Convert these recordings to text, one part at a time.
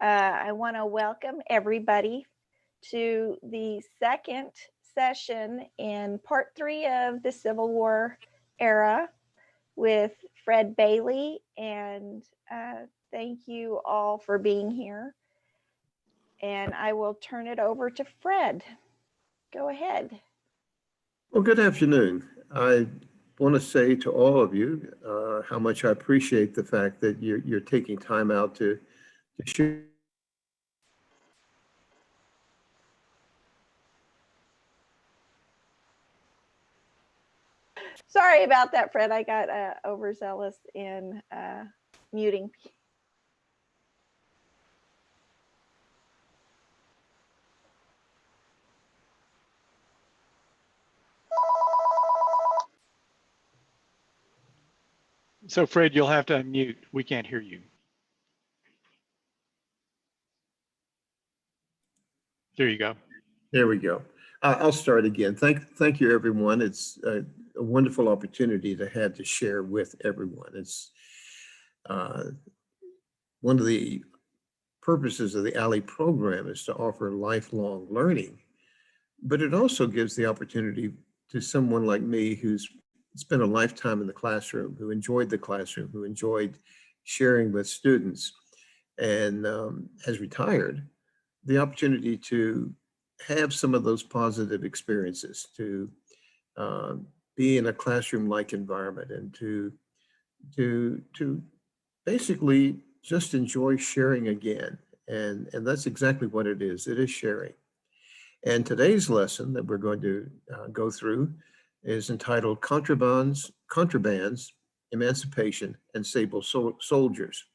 I want to welcome everybody to the second session in part 3 of the Civil War era with Fred Bailey, and thank you all for being here. And I will turn it over to Fred. Go ahead. Well, good afternoon. I want to say to all of you how much I appreciate the fact that you're taking time out to share. Sorry about that, Fred. I got overzealous in muting. So Fred, you'll have to unmute. We can't hear you. There you go. There we go. I'll start again. Thank you, everyone. It's a wonderful opportunity to have to share with everyone. It's one of the purposes of the OLLI program is to offer lifelong learning, but it also gives the opportunity to someone like me who's spent a lifetime in the classroom, who enjoyed the classroom, who enjoyed sharing with students, and has retired, the opportunity to have some of those positive experiences, to be in a classroom-like environment, and to basically just enjoy sharing again. And that's exactly what it is. It is sharing. And today's lesson that we're going to go through is entitled Contrabands, Emancipation, and Sable Soldiers.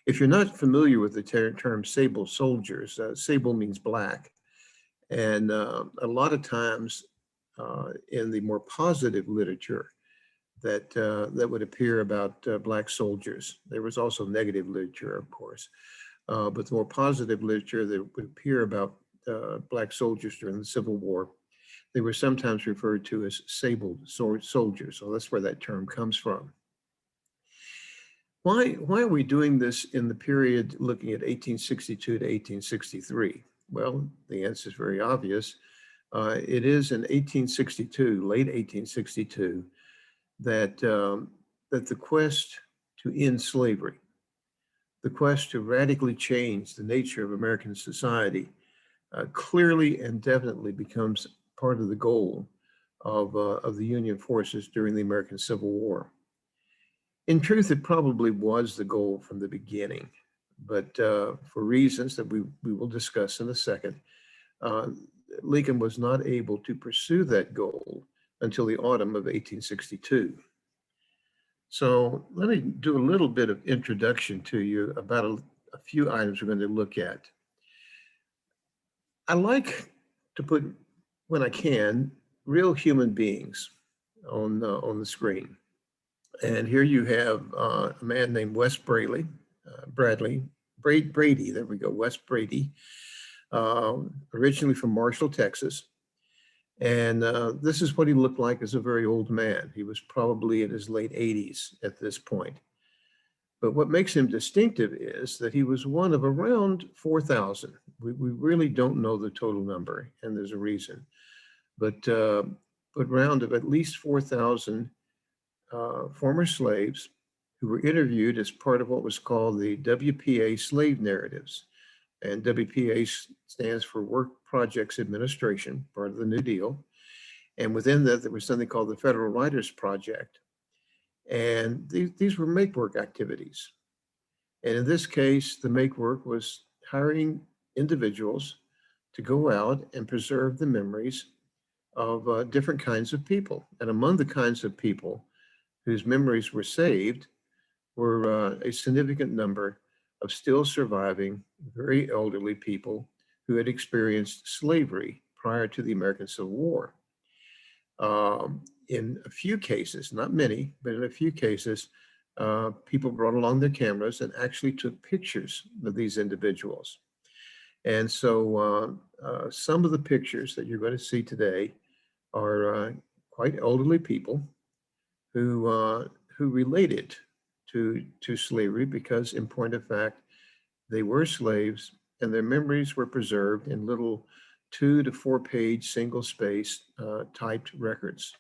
If you're not familiar with the term sable soldiers, sable means black. And a lot of times in the more positive literature that would appear about black soldiers, there was also negative literature, of course, but the more positive literature that would appear about black soldiers during the Civil War, they were sometimes referred to as sable soldiers. So that's where that term comes from. Why are we doing this in the period looking at 1862 to 1863? Well, the answer is very obvious. It is in 1862, late 1862, that the quest to end slavery, the quest to radically change the nature of American society, clearly and definitely becomes part of the goal of the Union forces during the American Civil War. In truth, it probably was the goal from the beginning, but for reasons that we will discuss in a second, Lincoln was not able to pursue that goal until the autumn of 1862. So let me do a little bit of introduction to you about a few items we're going to look at. I like to put, when I can, real human beings on the screen. And here you have a man named Wes Brady, there we go, Wes Brady, originally from Marshall, Texas. And this is what he looked like as a very old man. He was probably in his late 80s at this point. But what makes him distinctive is that he was one of around 4,000. We really don't know the total number, and there's a reason. But round of at least 4,000 former slaves who were interviewed as part of what was called the Wpa Slave Narratives. And WPA stands for Work Projects Administration, part of the New Deal. And within that, there was something called the Federal Writers Project. And these were make-work activities. And in this case, the make-work was hiring individuals to go out and preserve the memories of different kinds of people. And among the kinds of people whose memories were saved were a significant number of still surviving, very elderly people who had experienced slavery prior to the American Civil War. In a few cases, not many, but in a few cases, people brought along their cameras and actually took pictures of these individuals. And so some of the pictures that you're going to see today are quite elderly people who related to slavery because, in point of fact, They were slaves, and their memories were preserved in little 2 to 4 page single space typed records.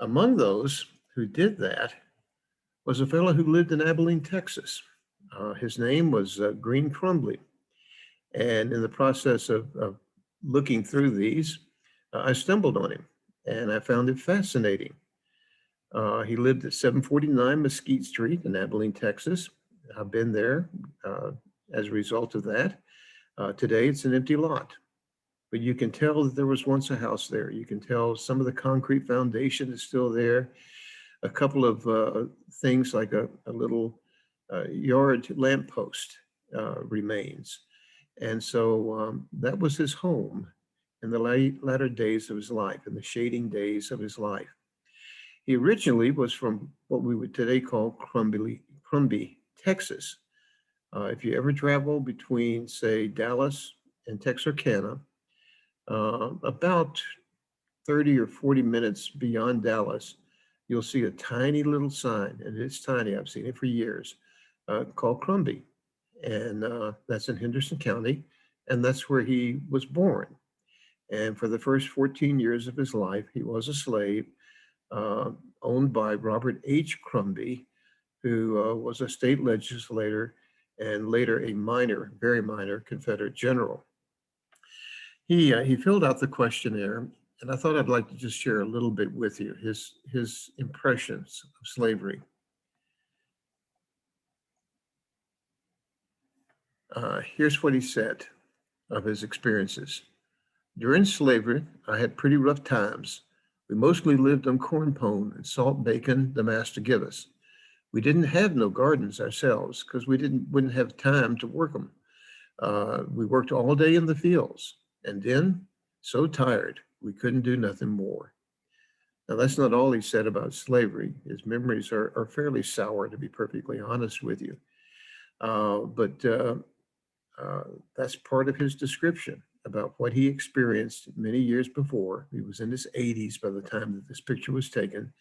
Among those who did that was a fellow who lived in Abilene, Texas. His name was Green Crumbly. And in the process of looking through these, I stumbled on him and I found it fascinating. He lived at 749 Mesquite Street in Abilene, Texas. I've been there as a result of that. Today it's an empty lot, but you can tell that there was once a house there. You can tell some of the concrete foundation is still there. A couple of things like a little yard lamppost remains. And so that was his home in the latter days of his life, in the shading days of his life. He originally was from what we would today call Crumby, Texas. If you ever travel between, say, Dallas and Texarkana, about 30 or 40 minutes beyond Dallas, you'll see a tiny little sign, and it's tiny, I've seen it for years, called Crumby. And that's in Henderson County, and that's where he was born. And for the first 14 years of his life, he was a slave owned by Robert H. Crumby, who was a state legislator and later a minor, very minor Confederate general. He filled out the questionnaire, and I thought I'd like to just share a little bit with you, his impressions of slavery. Here's what he said of his experiences. During slavery, I had pretty rough times. We mostly lived on corn pone and salt bacon the master give us. We didn't have no gardens ourselves because we wouldn't have time to work them. We worked all day in the fields, and then so tired we couldn't do nothing more. Now that's not all he said about slavery. His memories are fairly sour, to be perfectly honest with you. But that's part of his description about what he experienced many years before. He was in his 80s by the time that this picture was taken,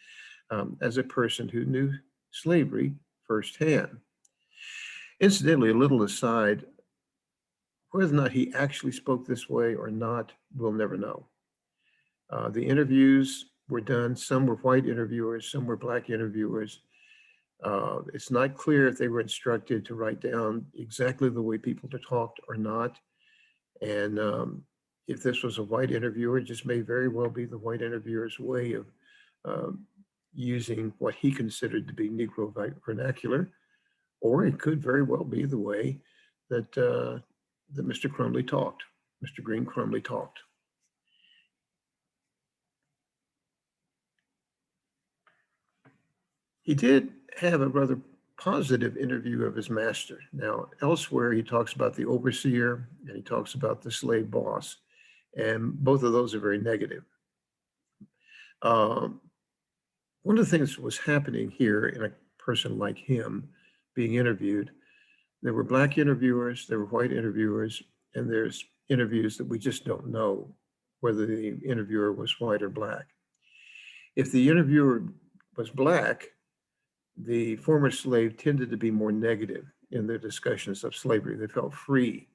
as a person who knew slavery firsthand. Incidentally, a little aside, whether or not he actually spoke this way or not, we'll never know. The interviews were done, some were white interviewers, some were black interviewers. It's not clear if they were instructed to write down exactly the way people talked or not. And if this was a white interviewer, it just may very well be the white interviewer's way of using what he considered to be Negro vernacular, or it could very well be the way that that Mr. Crumley talked, Mr. Green Crumley talked. He did have a rather positive interview of his master. Now, elsewhere, he talks about the overseer and he talks about the slave boss, and both of those are very negative. One of the things that was happening here in a person like him being interviewed, there were black interviewers, there were white interviewers, and there's interviews that we just don't know whether the interviewer was white or black. If the interviewer was black, the former slave tended to be more negative in their discussions of slavery. They felt free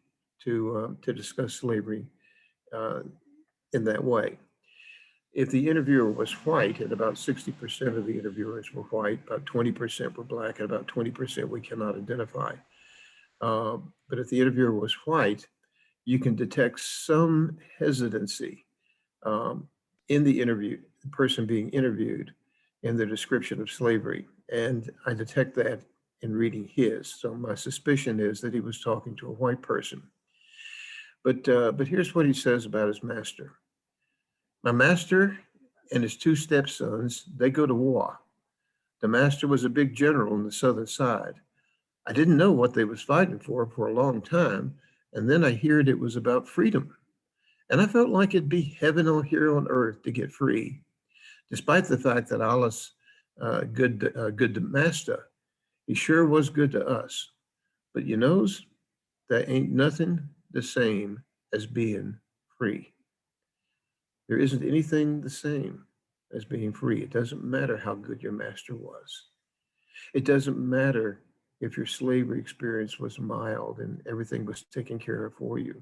to discuss slavery in that way. If the interviewer was white, and about 60% of the interviewers were white, about 20% were black, and about 20% we cannot identify. But if the interviewer was white, you can detect some hesitancy in the person being interviewed in the description of slavery. And I detect that in reading his. So my suspicion is that he was talking to a white person. But here's what he says about his master. My master and his two stepsons, they go to war. The master was a big general on the southern side. I didn't know what they was fighting for a long time. And then I heard it was about freedom. And I felt like it'd be heaven here on earth to get free, despite the fact that Allah's good to master. He sure was good to us. But you knows, that ain't nothing the same as being free. There isn't anything the same as being free. It doesn't matter how good your master was. It doesn't matter if your slavery experience was mild and everything was taken care of for you.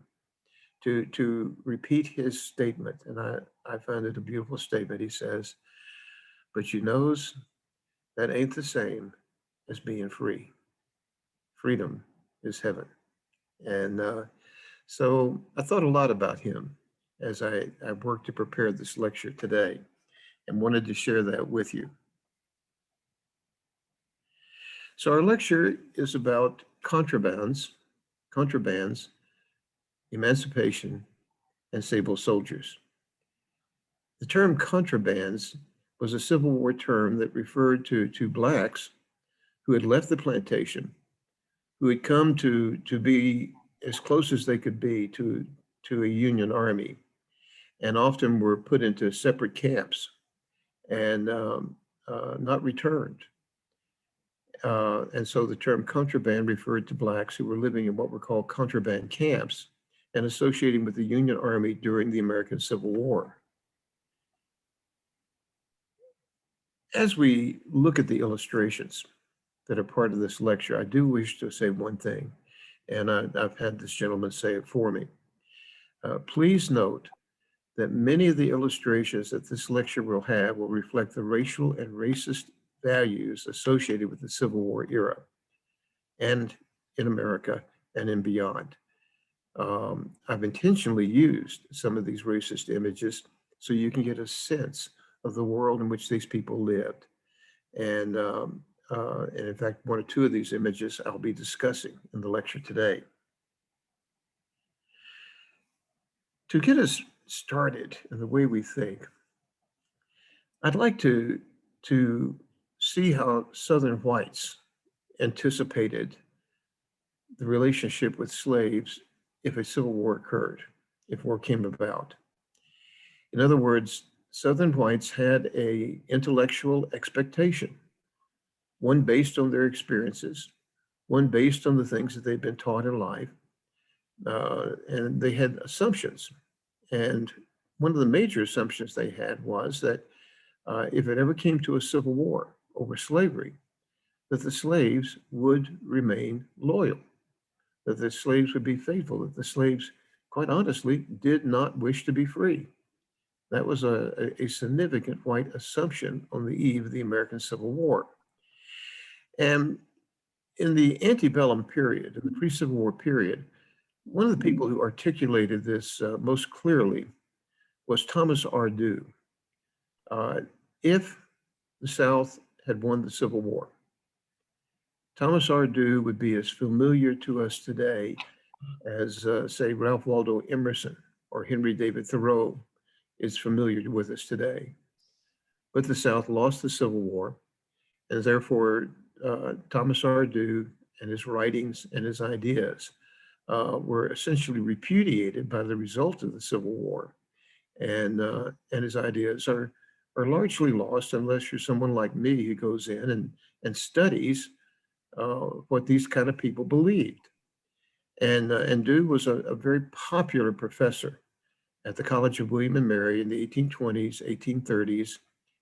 To repeat his statement, and I found it a beautiful statement. He says, but you knows that ain't the same as being free. Freedom is heaven. And so I thought a lot about him as I worked to prepare this lecture today and wanted to share that with you. So our lecture is about contrabands, emancipation, and sable soldiers. The term contrabands was a Civil War term that referred to blacks who had left the plantation, who had come to be as close as they could be to a Union army, and often were put into separate camps and not returned. And so the term contraband referred to blacks who were living in what were called contraband camps and associating with the Union Army during the American Civil War. As we look at the illustrations that are part of this lecture, I do wish to say one thing, and I've had this gentleman say it for me. Please note that many of the illustrations that this lecture will have will reflect the racial and racist values associated with the Civil War era and in America and in beyond. I've intentionally used some of these racist images so you can get a sense of the world in which these people lived. And in fact, one or two of these images I'll be discussing in the lecture today. To get us started in the way we think, I'd like to see how Southern whites anticipated the relationship with slaves if a civil war occurred, if war came about. In other words, Southern whites had an intellectual expectation, one based on their experiences, one based on the things that they'd been taught in life, and they had assumptions. And one of the major assumptions they had was that if it ever came to a civil war over slavery, that the slaves would remain loyal, that the slaves would be faithful, that the slaves, quite honestly, did not wish to be free. That was a significant white assumption on the eve of the American Civil War. And in the antebellum period, in the pre-Civil War period, one of the people who articulated this most clearly was Thomas R. Dew. If the South had won the Civil War, Thomas R. Dew would be as familiar to us today as, say, Ralph Waldo Emerson or Henry David Thoreau is familiar with us today. But the South lost the Civil War, and therefore Thomas R. Dew and his writings and his ideas were essentially repudiated by the result of the Civil War. And his ideas are largely lost unless you're someone like me who goes in and studies what these kind of people believed. And Dew was a very popular professor at the College of William and Mary in the 1820s, 1830s,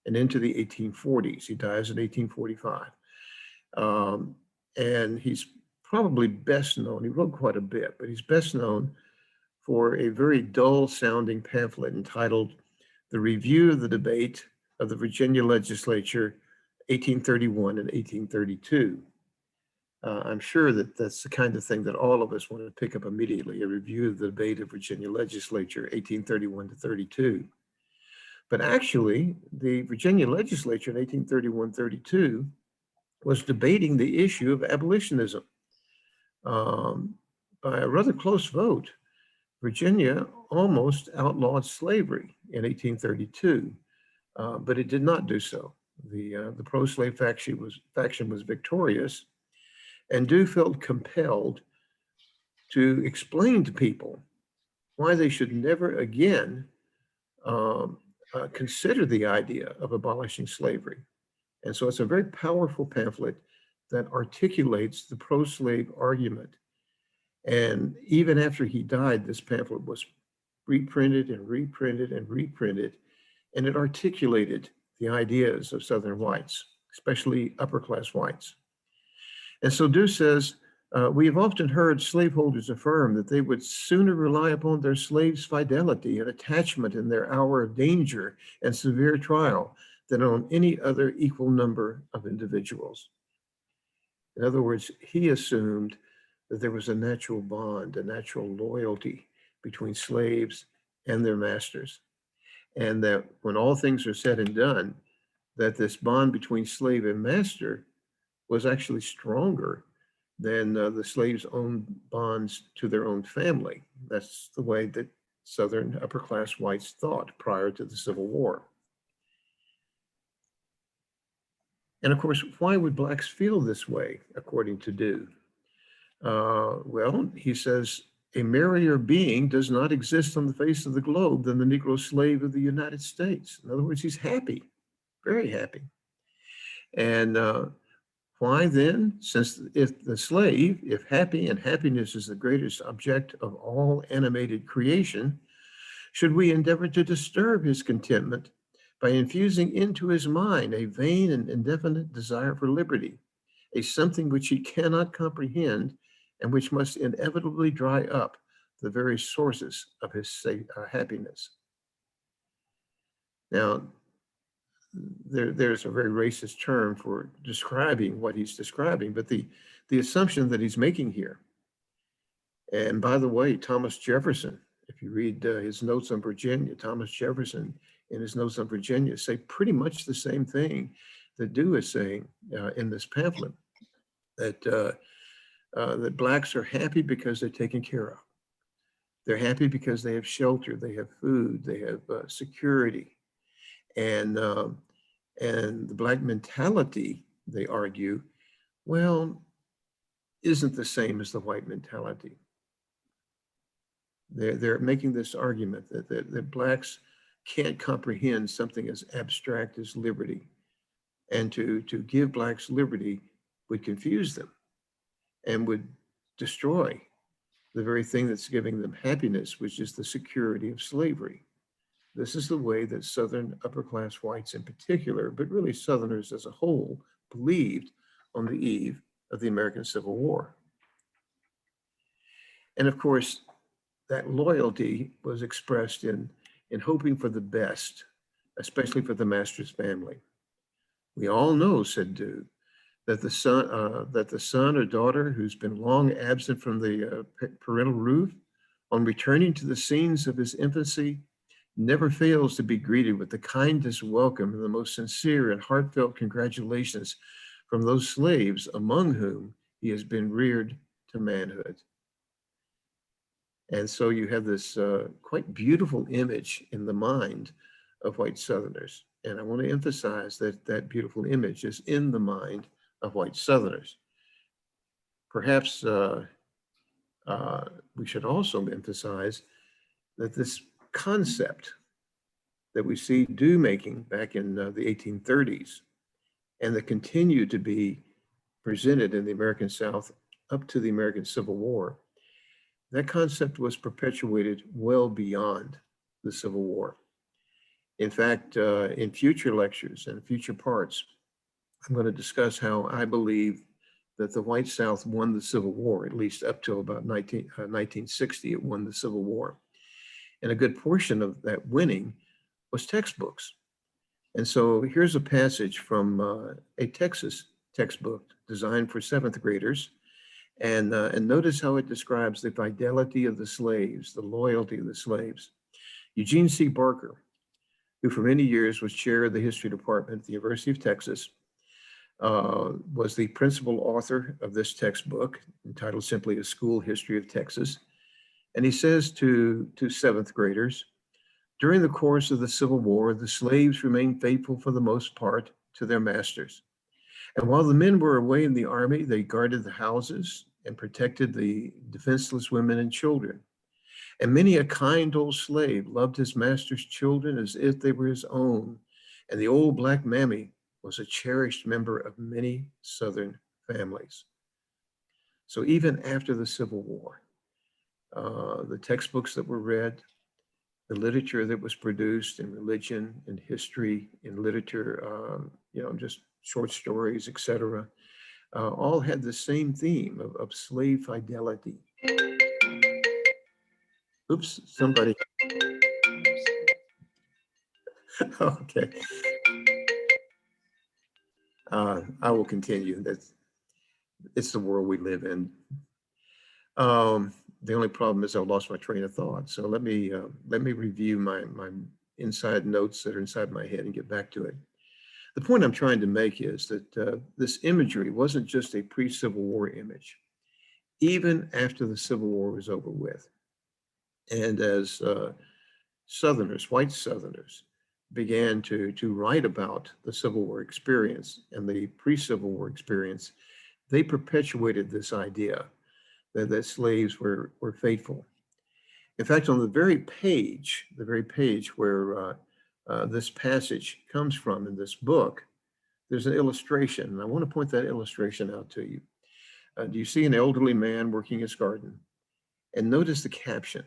and into the 1840s. He dies in 1845. And he's probably best known, he wrote quite a bit, but he's best known for a very dull sounding pamphlet entitled The Review of the Debate of the Virginia Legislature, 1831 and 1832. I'm sure that that's the kind of thing that all of us want to pick up immediately, a review of the debate of Virginia Legislature, 1831 to 32. But actually, the Virginia Legislature in 1831-32 was debating the issue of abolitionism. By a rather close vote, Virginia almost outlawed slavery in 1832, but it did not do so. The pro-slave faction was victorious, and Dew felt compelled to explain to people why they should never again consider the idea of abolishing slavery. And so it's a very powerful pamphlet that articulates the pro-slave argument. And even after he died, this pamphlet was reprinted and reprinted and reprinted, and it articulated the ideas of Southern whites, especially upper class whites. And so Dew says, we have often heard slaveholders affirm that they would sooner rely upon their slaves' fidelity and attachment in their hour of danger and severe trial than on any other equal number of individuals. In other words, he assumed that there was a natural bond, a natural loyalty between slaves and their masters. And that when all things are said and done, that this bond between slave and master was actually stronger than the slaves' own bonds to their own family. That's the way that Southern upper class whites thought prior to the Civil War. And of course, why would blacks feel this way, according to Dew? Well, he says, a merrier being does not exist on the face of the globe than the Negro slave of the United States. In other words, he's happy, very happy. And why then? Since if the slave, if happy and happiness is the greatest object of all animated creation, should we endeavor to disturb his contentment by infusing into his mind a vain and indefinite desire for liberty, a something which he cannot comprehend and which must inevitably dry up the very sources of his happiness. Now, there's a very racist term for describing what he's describing, but the assumption that he's making here, and by the way, Thomas Jefferson, if you read his notes on Virginia, Thomas Jefferson in his notes on Virginia say pretty much the same thing that Dew is saying in this pamphlet, that that blacks are happy because they're taken care of. They're happy because they have shelter, they have food, they have security. And the black mentality, they argue, well, isn't the same as the white mentality. They're making this argument that blacks can't comprehend something as abstract as liberty. And to give blacks liberty would confuse them and would destroy the very thing that's giving them happiness, which is the security of slavery. This is the way that Southern upper class whites in particular, but really Southerners as a whole, believed on the eve of the American Civil War. And of course, that loyalty was expressed in hoping for the best, especially for the master's family. We all know, said Dew, that the son or daughter who's been long absent from the parental roof, on returning to the scenes of his infancy, never fails to be greeted with the kindest welcome and the most sincere and heartfelt congratulations from those slaves among whom he has been reared to manhood. And so you have this quite beautiful image in the mind of white Southerners. And I want to emphasize that that beautiful image is in the mind of white Southerners. Perhaps we should also emphasize that this concept that we see Dew making back in the 1830s and that continued to be presented in the American South up to the American Civil War, that concept was perpetuated well beyond the Civil War. In fact, in future lectures and future parts, I'm going to discuss how I believe that the white South won the Civil War, at least up till about 1960, it won the Civil War. And a good portion of that winning was textbooks. And so here's a passage from a Texas textbook designed for 7th graders. And notice how it describes the fidelity of the slaves, the loyalty of the slaves. Eugene C. Barker, who for many years was chair of the history department at the University of Texas, was the principal author of this textbook, entitled simply A School History of Texas. And he says to 7th graders, during the course of the Civil War, the slaves remained faithful for the most part to their masters. And while the men were away in the army, they guarded the houses and protected the defenseless women and children. And many a kind old slave loved his master's children as if they were his own. And the old black mammy was a cherished member of many Southern families. So even after the Civil War, the textbooks that were read, the literature that was produced in religion, in history, in literature, just short stories, etc., all had the same theme of slave fidelity. Oops, somebody. Okay. I will continue. It's the world we live in. The only problem is I lost my train of thought. So let me review my inside notes that are inside my head and get back to it. The point I'm trying to make is that this imagery wasn't just a pre-Civil War image, even after the Civil War was over with. And as Southerners, white Southerners, began to write about the Civil War experience and the pre-Civil War experience, they perpetuated this idea that slaves were faithful. In fact, on the very page where this passage comes from in this book, there's an illustration, and I want to point that illustration out to you. Do you see an elderly man working his garden? And notice the caption,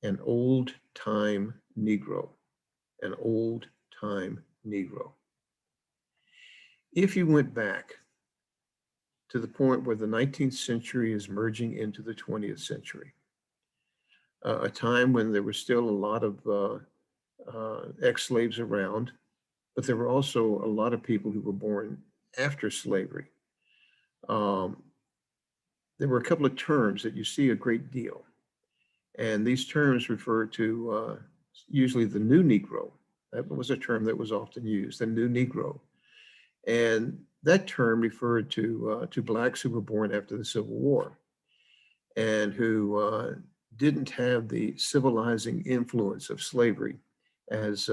an old-time Negro, an old-time Negro. If you went back to the point where the 19th century is merging into the 20th century, a time when there was still a lot of ex-slaves around, but there were also a lot of people who were born after slavery. There were a couple of terms that you see a great deal. And these terms refer to usually the new Negro. That was a term that was often used, the new Negro. And that term referred to Blacks who were born after the Civil War and who didn't have the civilizing influence of slavery as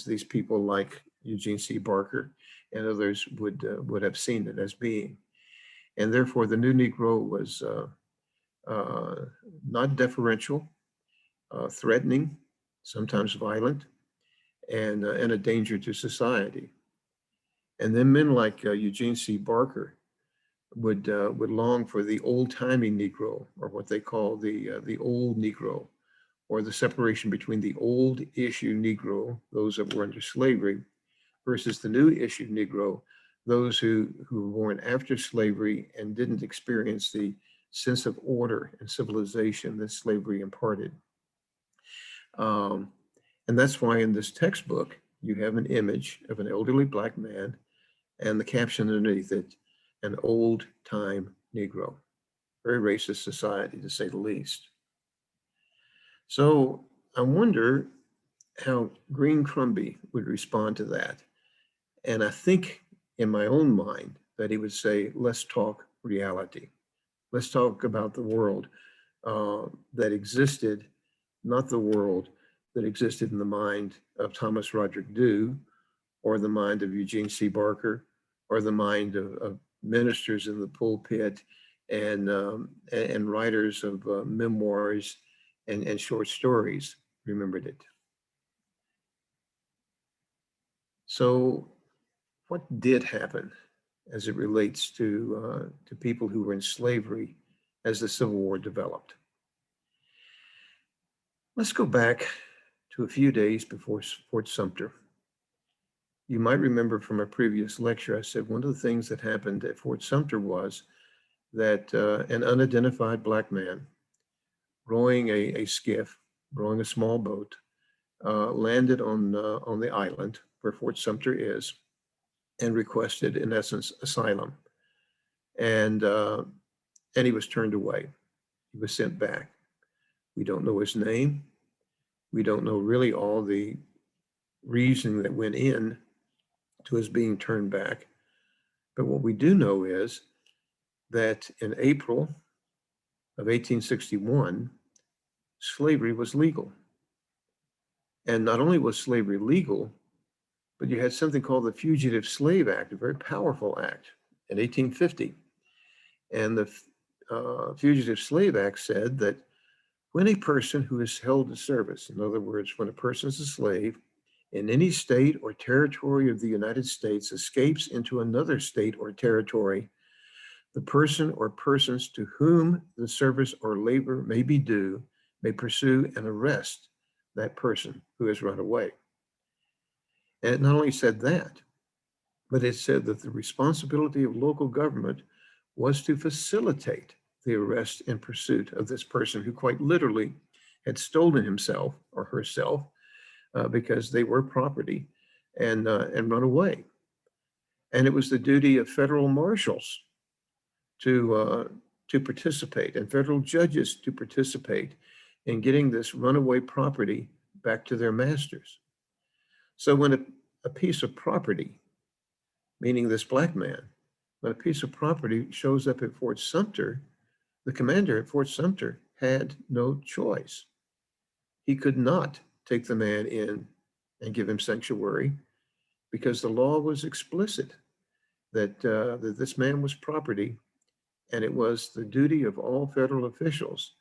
these people like Eugene C. Barker and others would have seen it as being. And therefore, the new Negro was not deferential, threatening, sometimes violent, and a danger to society. And then men like Eugene C. Barker would long for the old-timey Negro, or what they call the old Negro, or the separation between the old issue Negro, those that were under slavery, versus the new issue Negro, those who were born after slavery and didn't experience the sense of order and civilization that slavery imparted. And that's why in this textbook, you have an image of an elderly Black man and the caption underneath it, an old-time Negro. Very racist society, to say the least. So I wonder how Green Crumby would respond to that. And I think in my own mind that he would say, let's talk reality. Let's talk about the world that existed, not the world that existed in the mind of Thomas Roderick Dew, or the mind of Eugene C. Barker, or the mind of ministers in the pulpit and writers of memoirs and short stories remembered it. So what did happen as it relates to people who were in slavery as the Civil War developed? Let's go back to a few days before Fort Sumter. You might remember from a previous lecture, I said one of the things that happened at Fort Sumter was that an unidentified Black man rowing a skiff, rowing a small boat, landed on the island where Fort Sumter is and requested, in essence, asylum. And he was turned away. He was sent back. We don't know his name. We don't know really all the reasoning that went in to his being turned back. But what we do know is that in April of 1861, slavery was legal. And not only was slavery legal, but you had something called the Fugitive Slave Act, a very powerful act in 1850. And the Fugitive Slave Act said that when a person who is held to service, in other words, when a person is a slave in any state or territory of the United States escapes into another state or territory, the person or persons to whom the service or labor may be due may pursue and arrest that person who has run away. And it not only said that, but it said that the responsibility of local government was to facilitate the arrest and pursuit of this person who quite literally had stolen himself or herself because they were property and run away. And it was the duty of federal marshals to participate and federal judges to participate in getting this runaway property back to their masters. So when a piece of property, meaning this black man, when a piece of property shows up at Fort Sumter, the commander at Fort Sumter had no choice. He could not take the man in and give him sanctuary because the law was explicit that this man was property, and it was the duty of all federal officials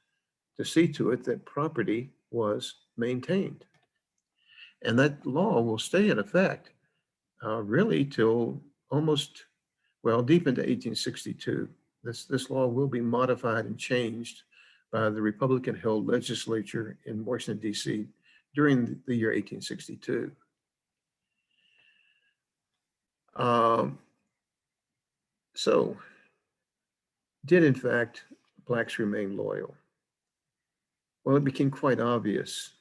to see to it that property was maintained. And that law will stay in effect really till almost, well, deep into 1862. This law will be modified and changed by the Republican-held legislature in Washington, D.C. during the year 1862. So, did in fact blacks remain loyal? Well, it became quite obvious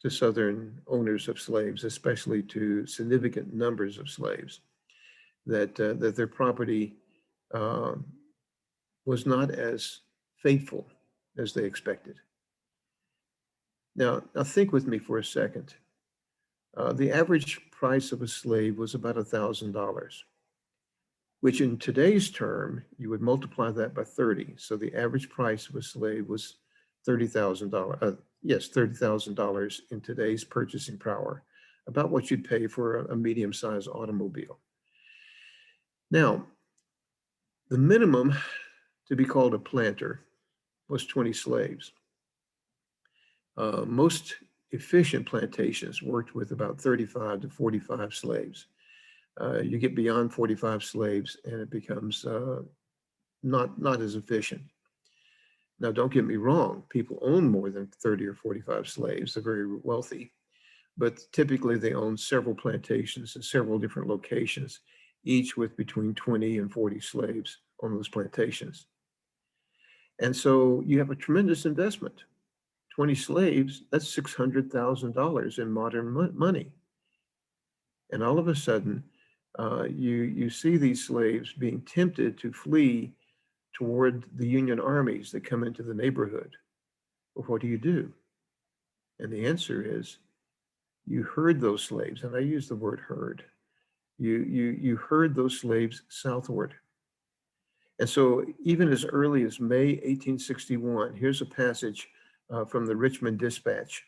to Southern owners of slaves, especially to significant numbers of slaves, that their property was not as faithful as they expected. Now think with me for a second. The average price of a slave was about $1,000, which in today's term, you would multiply that by 30. So the average price of a slave was $30,000. Yes, $30,000 in today's purchasing power, about what you'd pay for a medium-sized automobile. Now, the minimum to be called a planter was 20 slaves. Most efficient plantations worked with about 35 to 45 slaves. You get beyond 45 slaves and it becomes not as efficient. Now, don't get me wrong, people own more than 30 or 45 slaves. They're very wealthy, but typically they own several plantations in several different locations, each with between 20 and 40 slaves on those plantations. And so you have a tremendous investment. 20 slaves, that's $600,000 in modern money. And all of a sudden, you see these slaves being tempted to flee toward the Union armies that come into the neighborhood. Well, what do? And the answer is, you herd those slaves, and I use the word herd. You herd those slaves southward. And so even as early as May 1861, here's a passage from the Richmond Dispatch.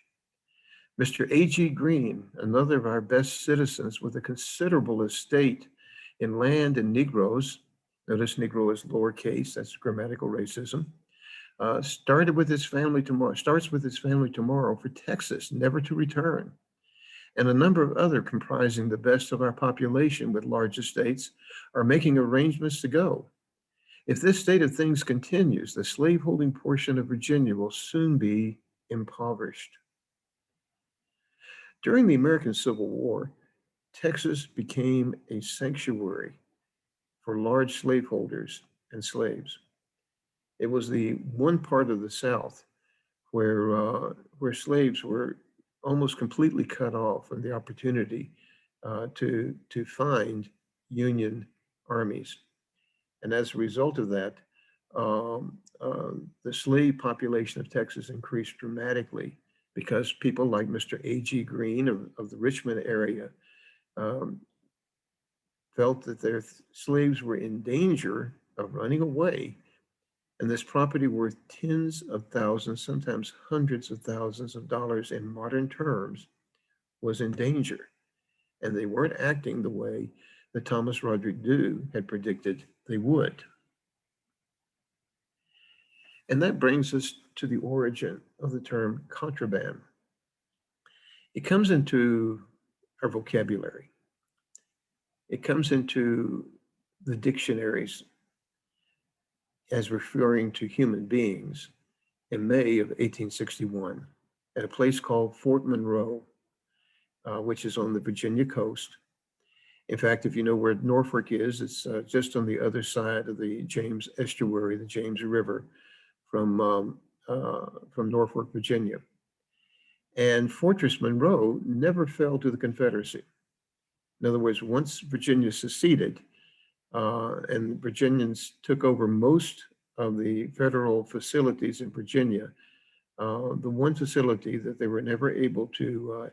Mr. A.G. Green, another of our best citizens with a considerable estate in land and Negroes, notice Negro is lowercase, that's grammatical racism, starts with his family tomorrow for Texas, never to return. And a number of other comprising the best of our population with large estates are making arrangements to go. If this state of things continues, the slaveholding portion of Virginia will soon be impoverished. During the American Civil War, Texas became a sanctuary for large slaveholders and slaves. It was the one part of the South where slaves were almost completely cut off from the opportunity to find Union armies. And as a result of that, the slave population of Texas increased dramatically because people like Mr. A.G. Green of the Richmond area felt that their slaves were in danger of running away, and this property worth tens of thousands, sometimes hundreds of thousands of dollars in modern terms was in danger. And they weren't acting the way that Thomas Roderick Dew had predicted they would. And that brings us to the origin of the term contraband. It comes into our vocabulary. It comes into the dictionaries as referring to human beings in May of 1861 at a place called Fort Monroe, which is on the Virginia coast. In fact, if you know where Norfolk is, it's just on the other side of the James Estuary, the James River, from Norfolk, Virginia. And Fortress Monroe never fell to the Confederacy. In other words, once Virginia seceded and Virginians took over most of the federal facilities in Virginia, the one facility that they were never able to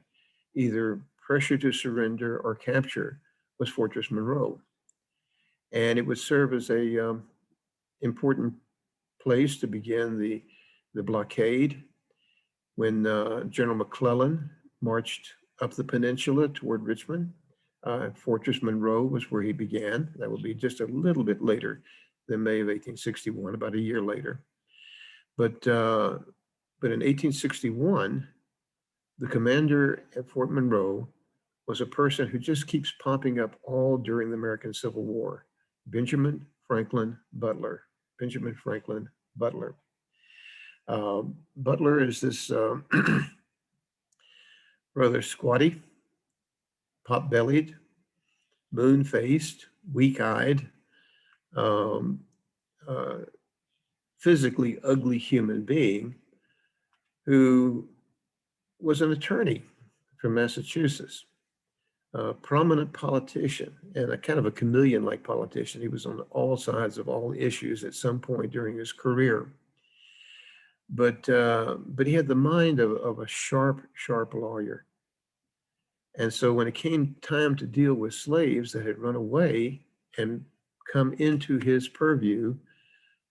either pressure to surrender or capture was Fortress Monroe. And it would serve as a important place to begin the blockade when General McClellan marched up the peninsula toward Richmond. Fortress Monroe was where he began. That would be just a little bit later than May of 1861, about a year later. But in 1861, the commander at Fort Monroe was a person who just keeps popping up all during the American Civil War, Benjamin Franklin Butler. Benjamin Franklin Butler. Butler is this rather squatty, pot-bellied, moon-faced, weak-eyed, physically ugly human being who was an attorney from Massachusetts, a prominent politician, and a kind of a chameleon-like politician. He was on all sides of all issues at some point during his career. But he had the mind of a sharp lawyer. And so when it came time to deal with slaves that had run away and come into his purview,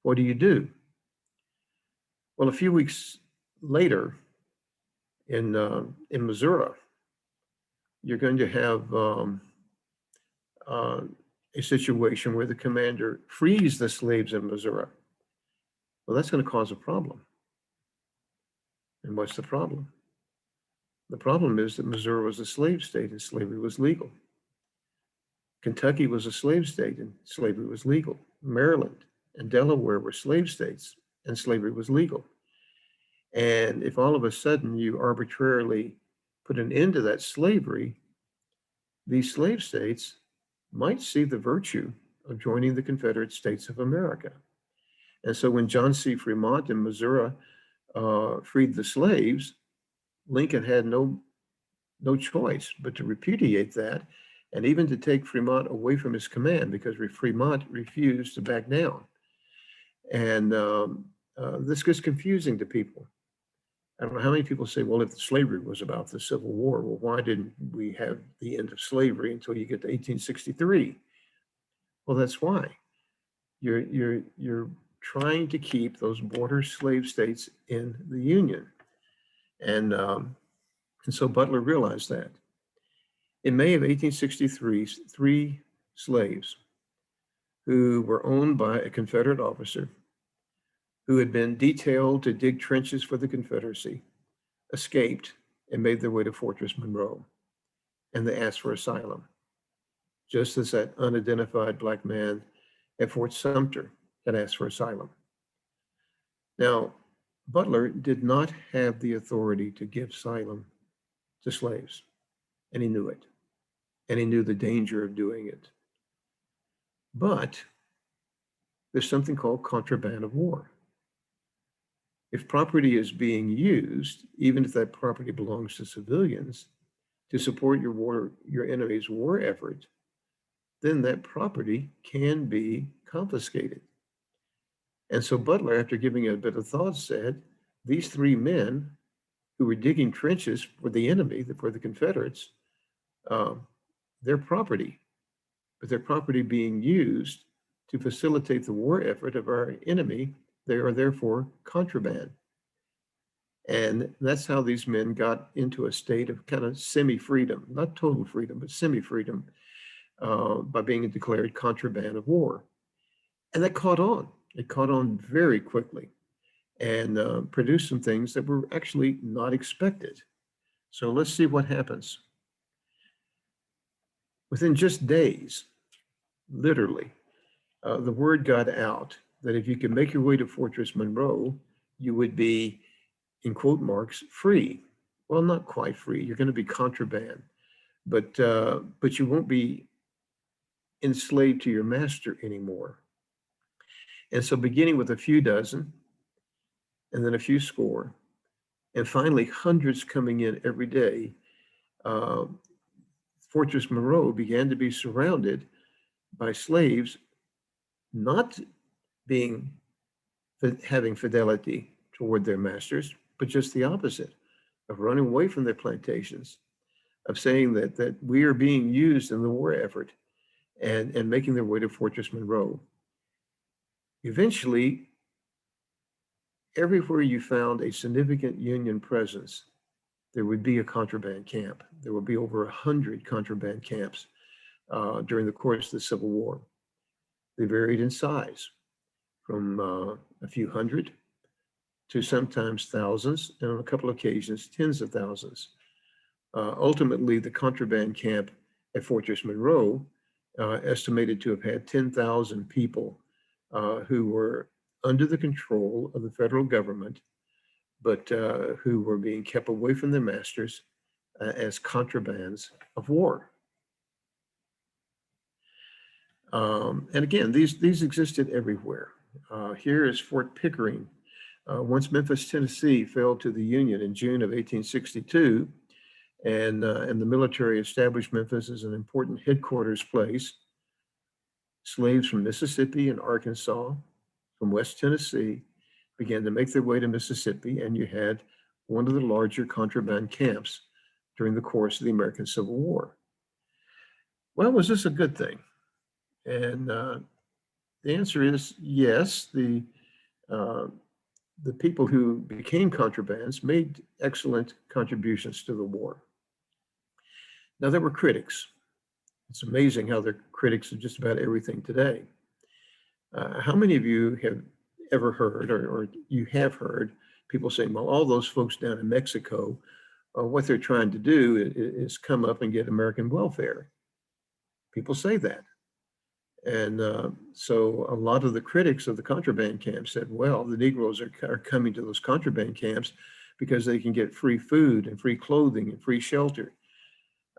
what do? Well, a few weeks later in Missouri, you're going to have a situation where the commander frees the slaves in Missouri. Well, that's going to cause a problem. And what's the problem? The problem is that Missouri was a slave state and slavery was legal. Kentucky was a slave state and slavery was legal. Maryland and Delaware were slave states and slavery was legal. And if all of a sudden you arbitrarily put an end to that slavery, these slave states might see the virtue of joining the Confederate States of America. And so when John C. Fremont in Missouri freed the slaves, Lincoln had no choice but to repudiate that and even to take Fremont away from his command because Fremont refused to back down. And this gets confusing to people. I don't know how many people say, well, if slavery was about the Civil War, well, why didn't we have the end of slavery until you get to 1863? Well, that's why. You're trying to keep those border slave states in the Union. And so Butler realized that. In May of 1863, 3 slaves who were owned by a Confederate officer who had been detailed to dig trenches for the Confederacy escaped and made their way to Fortress Monroe. And they asked for asylum, just as that unidentified Black man at Fort Sumter had asked for asylum. Now, Butler did not have the authority to give asylum to slaves, and he knew it, and he knew the danger of doing it. But there's something called contraband of war. If property is being used, even if that property belongs to civilians, to support your enemy's war effort, then that property can be confiscated. And so Butler, after giving it a bit of thought, said, these 3 men who were digging trenches for the enemy, for the Confederates, their property, but their property being used to facilitate the war effort of our enemy, they are therefore contraband. And that's how these men got into a state of kind of semi-freedom, not total freedom, but semi-freedom, by being declared contraband of war. And that caught on. It caught on very quickly and produced some things that were actually not expected. So let's see what happens. Within just days, literally, the word got out that if you could make your way to Fortress Monroe, you would be, in quote marks, free. Well, not quite free. You're going to be contraband, but you won't be enslaved to your master anymore. And so beginning with a few dozen, and then a few score, and finally hundreds coming in every day, Fortress Monroe began to be surrounded by slaves not having fidelity toward their masters, but just the opposite, of running away from their plantations, of saying that we are being used in the war effort, and making their way to Fortress Monroe. Eventually, everywhere you found a significant Union presence, there would be a contraband camp. There would be over 100 contraband camps during the course of the Civil War. They varied in size from a few hundred to sometimes thousands, and on a couple of occasions, tens of thousands. Ultimately, the contraband camp at Fortress Monroe estimated to have had 10,000 people who were under the control of the federal government, but who were being kept away from their masters as contrabands of war. And again, these existed everywhere. Here is Fort Pickering. Once Memphis, Tennessee fell to the Union in June of 1862, and the military established Memphis as an important headquarters place, slaves from Mississippi and Arkansas, from West Tennessee, began to make their way to Mississippi, and you had one of the larger contraband camps during the course of the American Civil War. Well, was this a good thing? And the answer is yes. The people who became contrabands made excellent contributions to the war. Now, there were critics. It's amazing how there are critics of just about everything today. How many of you have ever heard, or you have heard, people saying, well, all those folks down in Mexico, what they're trying to do is come up and get American welfare? People say that. And so a lot of the critics of the contraband camps said, well, the Negroes are coming to those contraband camps because they can get free food and free clothing and free shelter.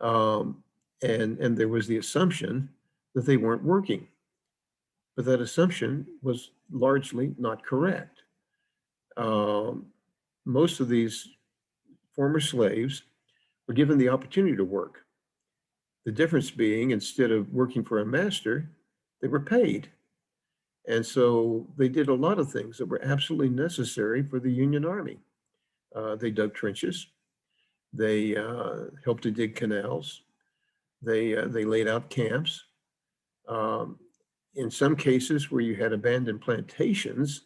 And there was the assumption that they weren't working. But that assumption was largely not correct. Most of these former slaves were given the opportunity to work. The difference being, instead of working for a master, they were paid. And so they did a lot of things that were absolutely necessary for the Union Army. They dug trenches. They helped to dig canals. They laid out camps. In some cases where you had abandoned plantations,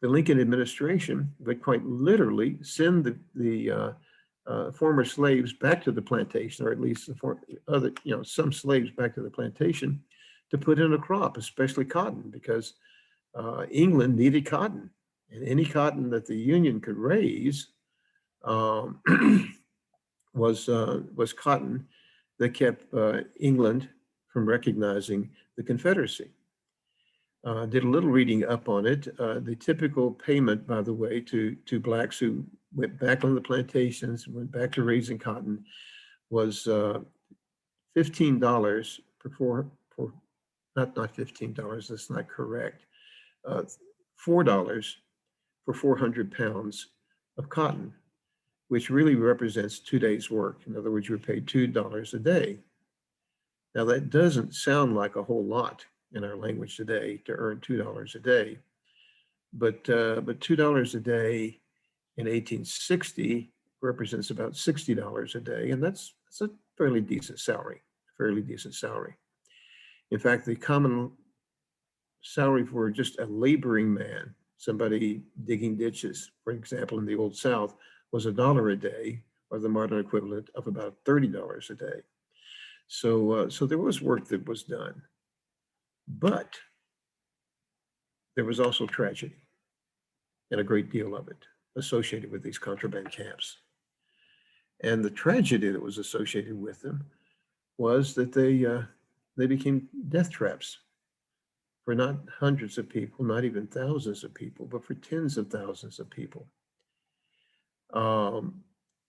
the Lincoln administration would quite literally send the former slaves back to the plantation, or at least some slaves back to the plantation, to put in a crop, especially cotton, because England needed cotton, and any cotton that the Union could raise was cotton that kept England from recognizing the Confederacy. Did a little reading up on it. The typical payment, by the way, to blacks who went back on the plantations, went back to raising cotton, was $15 for not $15. That's not correct. $4 for 400 pounds of cotton, which really represents 2 days' work. In other words, you were paid $2 a day. Now, that doesn't sound like a whole lot in our language today to earn $2 a day, but $2 a day in 1860 represents about $60 a day, and that's a fairly decent salary. In fact, the common salary for just a laboring man, somebody digging ditches, for example, in the Old South, was $1 a day, or the modern equivalent of about $30 a day. So there was work that was done, but there was also tragedy, and a great deal of it associated with these contraband camps. And the tragedy that was associated with them was that they became death traps for not hundreds of people, not even thousands of people, but for tens of thousands of people.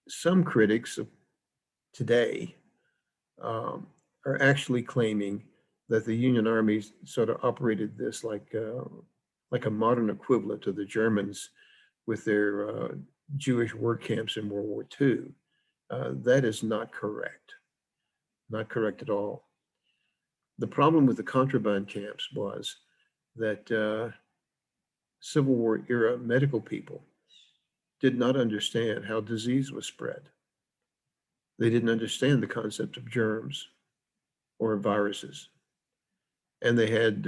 Some critics of today are actually claiming that the Union Army sort of operated this like a modern equivalent of the Germans with their Jewish work camps in World War II. That is not correct. Not correct at all. The problem with the contraband camps was that Civil War era medical people did not understand how disease was spread. They didn't understand the concept of germs or viruses. And they had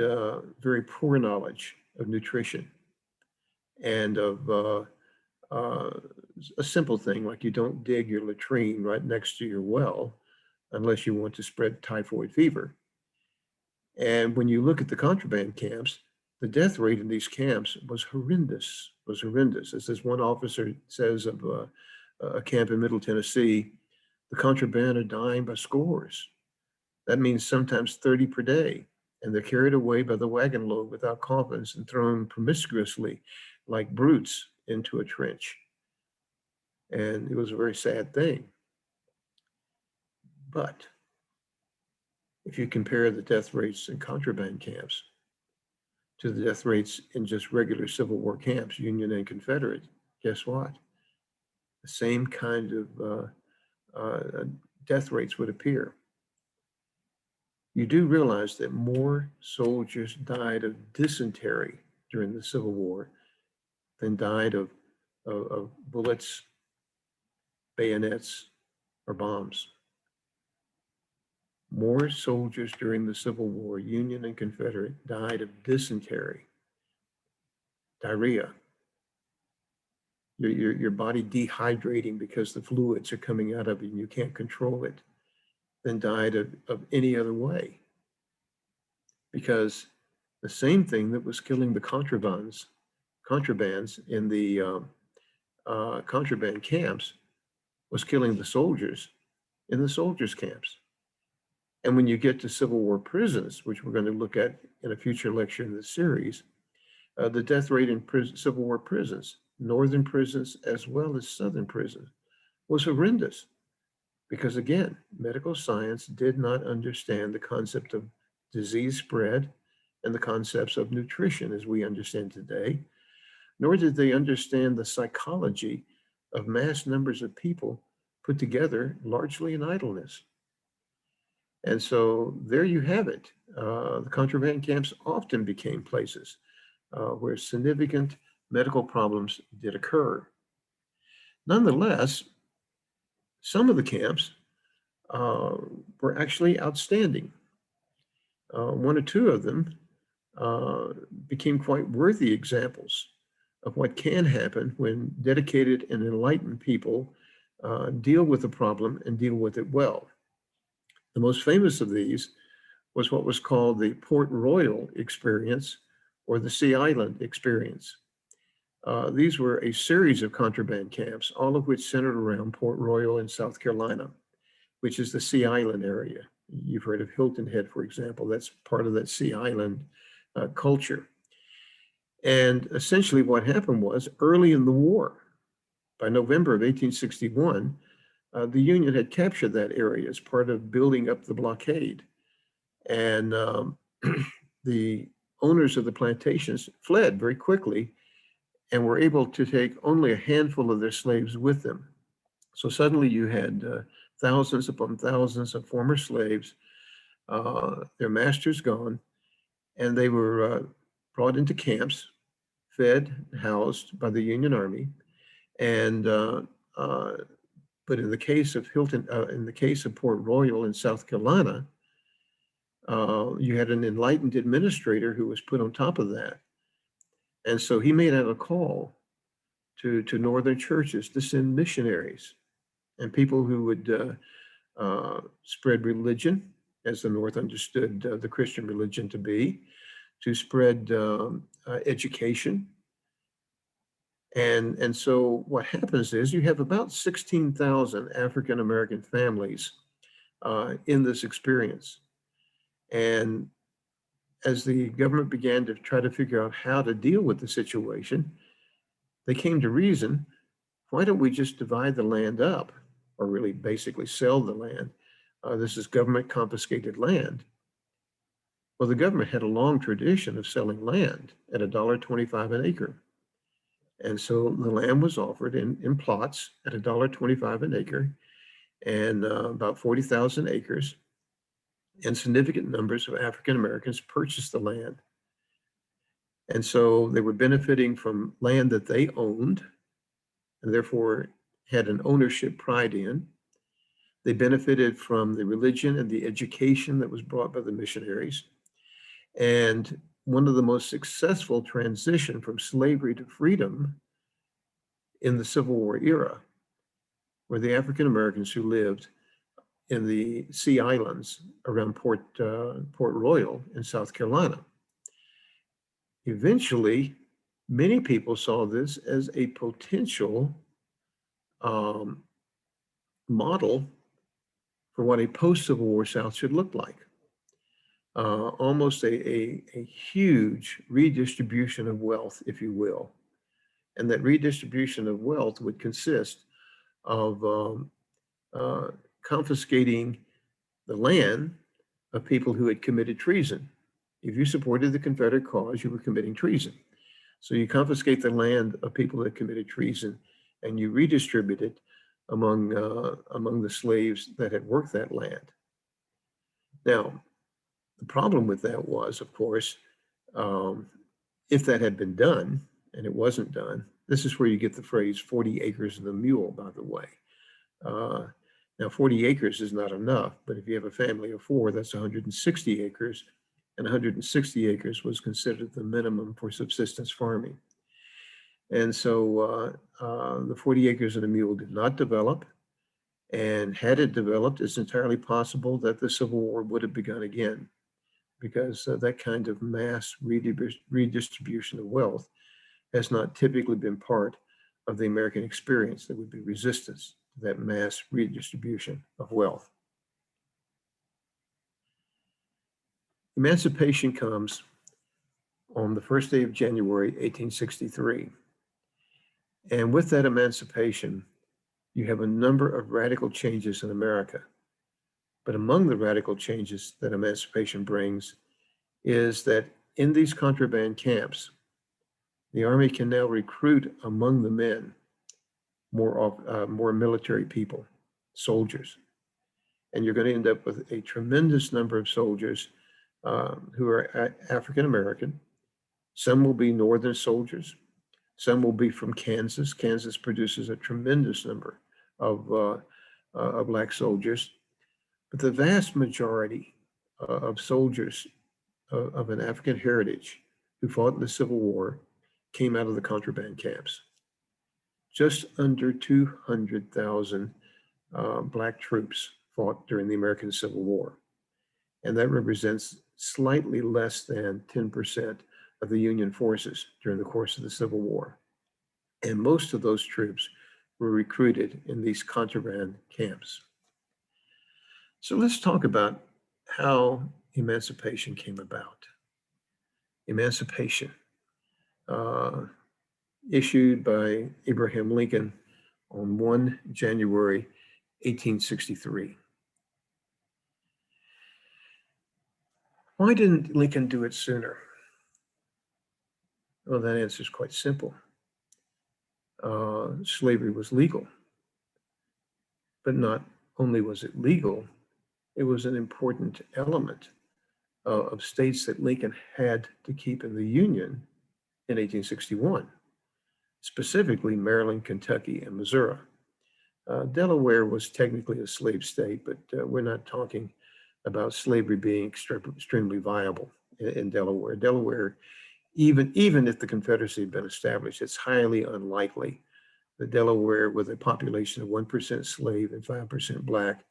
very poor knowledge of nutrition and of a simple thing like you don't dig your latrine right next to your well unless you want to spread typhoid fever. And when you look at the contraband camps, the death rate in these camps was horrendous, As this one officer says of a camp in Middle Tennessee, the contraband are dying by scores. That means sometimes 30 per day. And they're carried away by the wagon load without coffins and thrown promiscuously like brutes into a trench. And it was a very sad thing. But if you compare the death rates in contraband camps to the death rates in just regular Civil War camps, Union and Confederate, guess what? The same kind of death rates would appear. You do realize that more soldiers died of dysentery during the Civil War than died of bullets, bayonets, or bombs. More soldiers during the Civil War, Union and Confederate, died of dysentery, diarrhea, your body dehydrating because the fluids are coming out of it and you can't control it, than died of any other way. Because the same thing that was killing the contrabands in the contraband camps was killing the soldiers in the soldiers' camps. And when you get to Civil War prisons, which we're going to look at in a future lecture in this series, the death rate in Civil War prisons, northern prisons as well as southern prisons, was horrendous. Because again, medical science did not understand the concept of disease spread and the concepts of nutrition as we understand today, nor did they understand the psychology of mass numbers of people put together largely in idleness. And so there you have it. The contraband camps often became places where significant medical problems did occur. Nonetheless, some of the camps were actually outstanding. One or two of them became quite worthy examples of what can happen when dedicated and enlightened people deal with the problem and deal with it well. The most famous of these was what was called the Port Royal experience or the Sea Island experience. These were a series of contraband camps, all of which centered around Port Royal in South Carolina, which is the Sea Island area. You've heard of Hilton Head, for example. That's part of that Sea Island culture. And essentially what happened was early in the war, by November of 1861, the Union had captured that area as part of building up the blockade. And the owners of the plantations fled very quickly and were able to take only a handful of their slaves with them. So suddenly you had thousands upon thousands of former slaves, their masters gone, and they were brought into camps, fed, housed by the Union Army. And but in the case of Port Royal in South Carolina, you had an enlightened administrator who was put on top of that. And so he made out a call to northern churches to send missionaries and people who would spread religion, as the North understood the Christian religion to be, to spread education. And so what happens is you have about 16,000 African-American families in this experience. And as the government began to try to figure out how to deal with the situation, they came to reason, why don't we just divide the land up, or really basically sell the land? This is government confiscated land. Well, the government had a long tradition of selling land at $1.25 an acre. And so the land was offered in plots at $1.25 an acre, and about 40,000 acres. And significant numbers of African Americans purchased the land. And so they were benefiting from land that they owned and therefore had an ownership pride in. They benefited from the religion and the education that was brought by the missionaries. And one of the most successful transition from slavery to freedom in the Civil War era were the African Americans who lived in the Sea Islands around Port Royal in South Carolina. Eventually, many people saw this as a potential model for what a post-Civil War South should look like. Almost a huge redistribution of wealth, if you will. And that redistribution of wealth would consist of confiscating the land of people who had committed treason. If you supported the Confederate cause, you were committing treason. So you confiscate the land of people that committed treason, and you redistribute it among the slaves that had worked that land. Now, the problem with that was, of course, if that had been done, and it wasn't done, this is where you get the phrase 40 acres and a mule, by the way. Now, 40 acres is not enough, but if you have a family of 4, that's 160 acres, and 160 acres was considered the minimum for subsistence farming. And so the 40 acres and a mule did not develop, and had it developed, it's entirely possible that the Civil War would have begun again, because that kind of mass redistribution of wealth has not typically been part of the American experience. There would be resistance to that mass redistribution of wealth. Emancipation comes on the first day of January, 1863. And with that emancipation, you have a number of radical changes in America. But among the radical changes that emancipation brings is that in these contraband camps, the Army can now recruit among the men more military people, soldiers. And you're going to end up with a tremendous number of soldiers who are African American. Some will be Northern soldiers. Some will be from Kansas. Kansas produces a tremendous number of Black soldiers. But the vast majority of soldiers of an African heritage who fought in the Civil War came out of the contraband camps. Just under 200,000 Black troops fought during the American Civil War. And that represents slightly less than 10% of the Union forces during the course of the Civil War. And most of those troops were recruited in these contraband camps. So let's talk about how emancipation came about. Emancipation, issued by Abraham Lincoln on 1 January 1863. Why didn't Lincoln do it sooner? Well, that answer is quite simple. Slavery was legal. But not only was it legal, it was an important element of states that Lincoln had to keep in the Union in 1861, specifically Maryland, Kentucky, and Missouri. Delaware was technically a slave state, but we're not talking about slavery being extremely viable in Delaware. Delaware, even if the Confederacy had been established, it's highly unlikely that Delaware, with a population of 1% slave and 5% Black,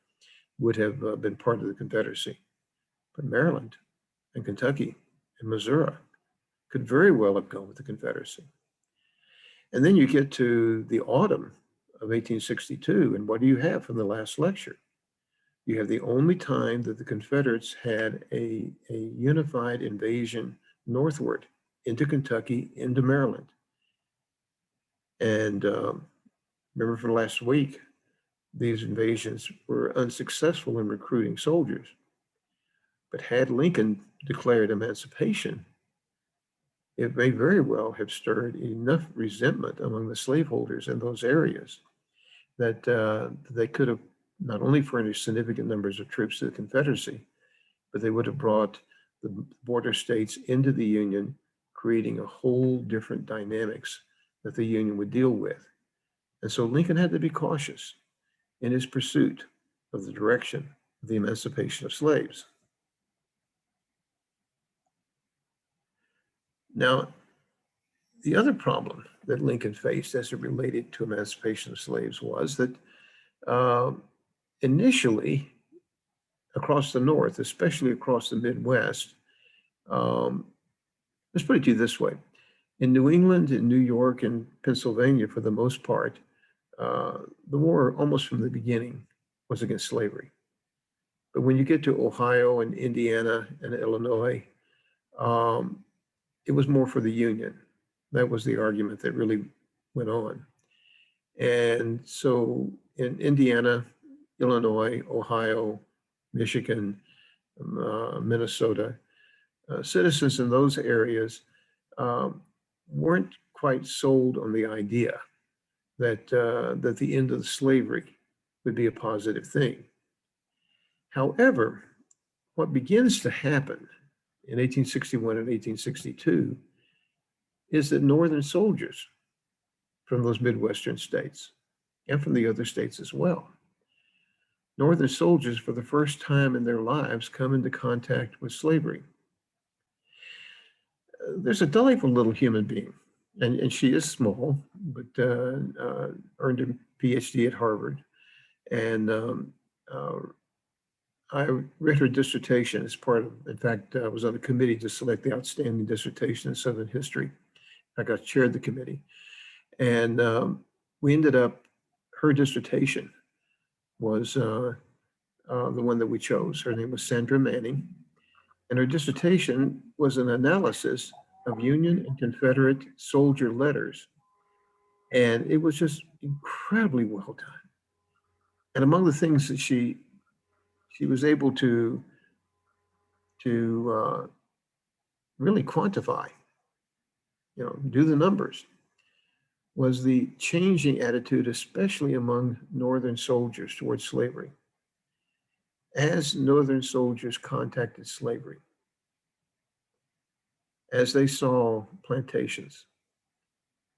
would have been part of the Confederacy. But Maryland and Kentucky and Missouri could very well have gone with the Confederacy. And then you get to the autumn of 1862, and what do you have from the last lecture? You have the only time that the Confederates had a unified invasion northward into Kentucky, into Maryland. And remember from last week, these invasions were unsuccessful in recruiting soldiers. But had Lincoln declared emancipation, it may very well have stirred enough resentment among the slaveholders in those areas that they could have not only furnished significant numbers of troops to the Confederacy, but they would have brought the border states into the Union, creating a whole different dynamics that the Union would deal with. And so Lincoln had to be cautious in his pursuit of the direction of the emancipation of slaves. Now, the other problem that Lincoln faced as it related to emancipation of slaves was that initially, across the North, especially across the Midwest, let's put it to you this way. In New England, in New York, and Pennsylvania, for the most part, the war almost from the beginning was against slavery. But when you get to Ohio and Indiana and Illinois, it was more for the Union. That was the argument that really went on. And so in Indiana, Illinois, Ohio, Michigan, Minnesota, citizens in those areas weren't quite sold on the idea that the end of slavery would be a positive thing. However, what begins to happen in 1861 and 1862 is that Northern soldiers from those Midwestern states and from the other states as well, Northern soldiers for the first time in their lives come into contact with slavery. There's a delightful little human being, and she is small, but earned a PhD at Harvard. And I read her dissertation as part of, in fact, I was on a committee to select the outstanding dissertation in Southern history. I got chaired the committee. And we ended up, her dissertation was the one that we chose. Her name was Sandra Manning. And her dissertation was an analysis of Union and Confederate soldier letters. And it was just incredibly well done. And among the things that she was able to really quantify, do the numbers, was the changing attitude, especially among Northern soldiers towards slavery. As Northern soldiers contacted slavery, as they saw plantations,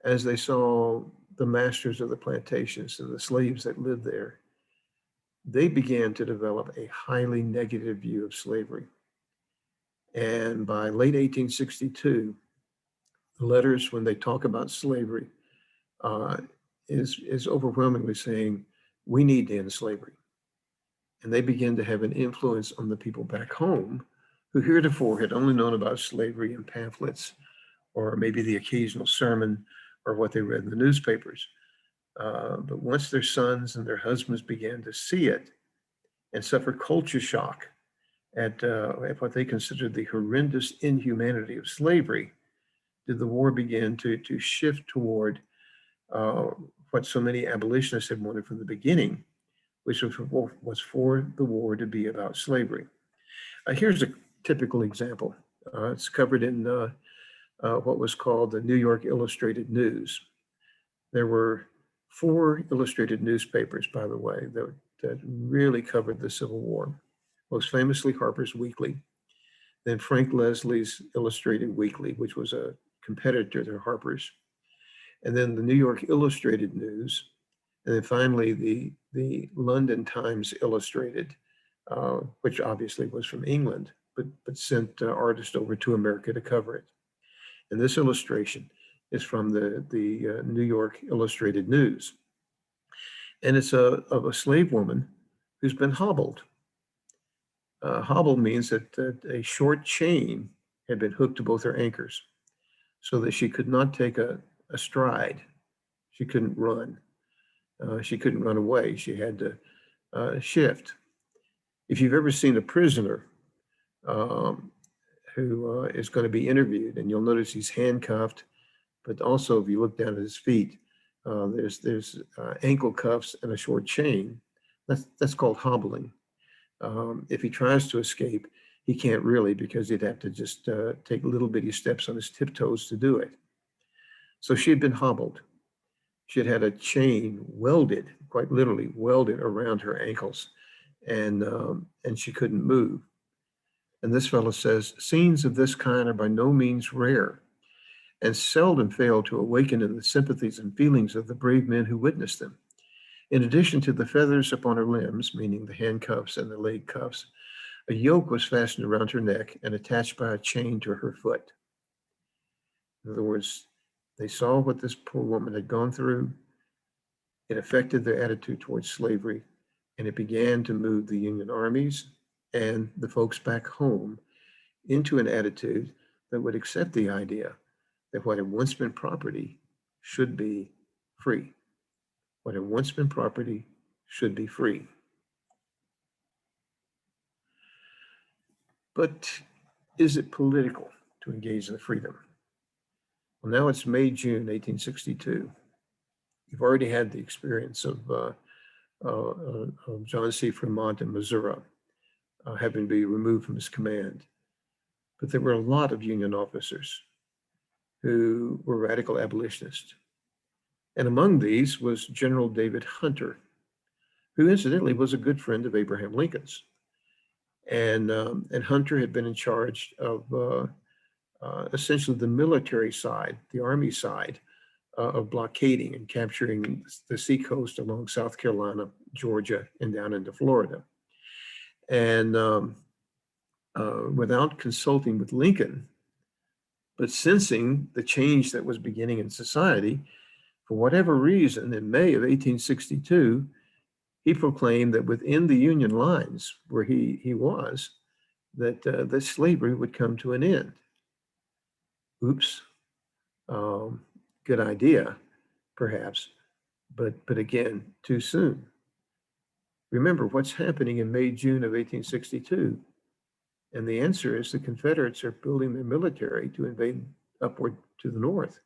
as they saw the masters of the plantations and the slaves that lived there, they began to develop a highly negative view of slavery. And by late 1862, the letters, when they talk about slavery, is overwhelmingly saying, we need to end slavery. And they begin to have an influence on the people back home who heretofore had only known about slavery in pamphlets or maybe the occasional sermon or what they read in the newspapers. But once their sons and their husbands began to see it and suffer culture shock at what they considered the horrendous inhumanity of slavery, did the war begin to shift toward what so many abolitionists had wanted from the beginning, which was for the war to be about slavery. Here's a typical example. It's covered in what was called the New York Illustrated News. There were 4 illustrated newspapers, by the way, that really covered the Civil War. Most famously, Harper's Weekly, then Frank Leslie's Illustrated Weekly, which was a competitor to Harper's, and then the New York Illustrated News, and then finally the London Times Illustrated, which obviously was from England, but sent artists over to America to cover it. And this illustration is from the New York Illustrated News. And it's of a slave woman who's been hobbled. Hobbled means that a short chain had been hooked to both her anchors so that she could not take a stride. She couldn't run. She couldn't run away. She had to shift. If you've ever seen a prisoner who is going to be interviewed, and you'll notice he's handcuffed, but also if you look down at his feet, there's ankle cuffs and a short chain. That's called hobbling. If he tries to escape, he can't really, because he'd have to just take little bitty steps on his tiptoes to do it. So she had been hobbled. She had had a chain welded, quite literally welded around her ankles, and she couldn't move. And this fellow says, scenes of this kind are by no means rare and seldom fail to awaken in the sympathies and feelings of the brave men who witnessed them. In addition to the feathers upon her limbs, meaning the handcuffs and the leg cuffs, a yoke was fastened around her neck and attached by a chain to her foot. In other words, they saw what this poor woman had gone through. It affected their attitude towards slavery, and it began to move the Union armies and the folks back home into an attitude that would accept the idea that what had once been property should be free. What had once been property should be free. But is it political to engage in freedom? Well, now it's May, June, 1862. You've already had the experience of John C. Fremont in Missouri having to be removed from his command. But there were a lot of Union officers who were radical abolitionists. And among these was General David Hunter, who incidentally was a good friend of Abraham Lincoln's. And Hunter had been in charge of essentially the military side, the army side of blockading and capturing the seacoast along South Carolina, Georgia, and down into Florida. And without consulting with Lincoln, but sensing the change that was beginning in society, for whatever reason, in May of 1862, he proclaimed that within the Union lines where he was, that slavery would come to an end. Oops, good idea, perhaps, but again, too soon. Remember what's happening in May, June of 1862. And the answer is the Confederates are building their military to invade upward to the north,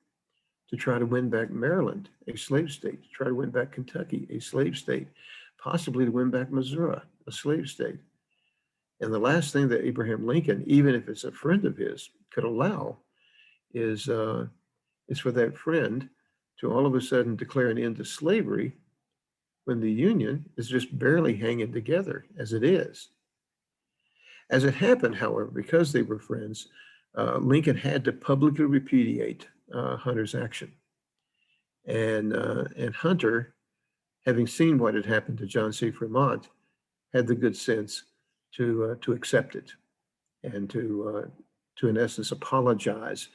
to try to win back Maryland, a slave state, to try to win back Kentucky, a slave state, possibly to win back Missouri, a slave state. And the last thing that Abraham Lincoln, even if it's a friend of his, could allow is for that friend to all of a sudden declare an end to slavery when the Union is just barely hanging together as it is. As it happened, however, because they were friends, Lincoln had to publicly repudiate Hunter's action. And Hunter, having seen what had happened to John C. Fremont, had the good sense to accept it and to in essence apologize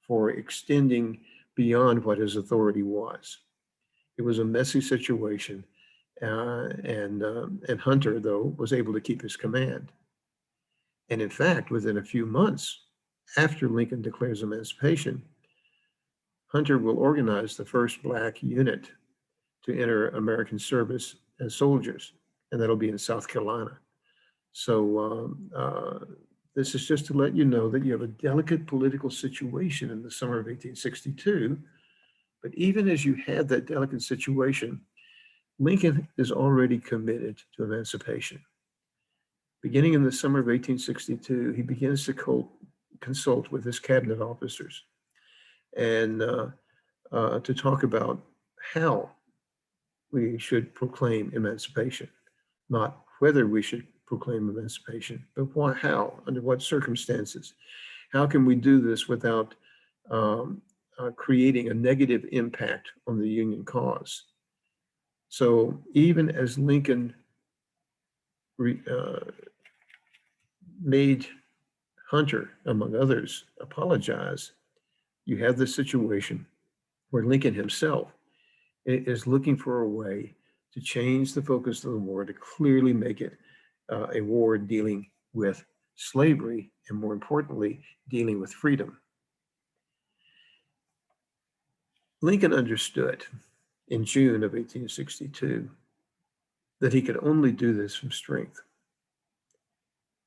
for extending beyond what his authority was. It was a messy situation, and Hunter, though, was able to keep his command. And in fact, within a few months after Lincoln declares emancipation, Hunter will organize the first Black unit to enter American service as soldiers, and that'll be in South Carolina. So this is just to let you know that you have a delicate political situation in the summer of 1862. But even as you have that delicate situation, Lincoln is already committed to emancipation. Beginning in the summer of 1862, he begins to consult with his cabinet officers and to talk about how we should proclaim emancipation, not whether we should proclaim emancipation, but why, how, under what circumstances. How can we do this without creating a negative impact on the Union cause? So even as Lincoln made Hunter, among others, apologize, you have this situation where Lincoln himself is looking for a way to change the focus of the war, to clearly make it a war dealing with slavery, and more importantly, dealing with freedom. Lincoln understood in June of 1862 that he could only do this from strength.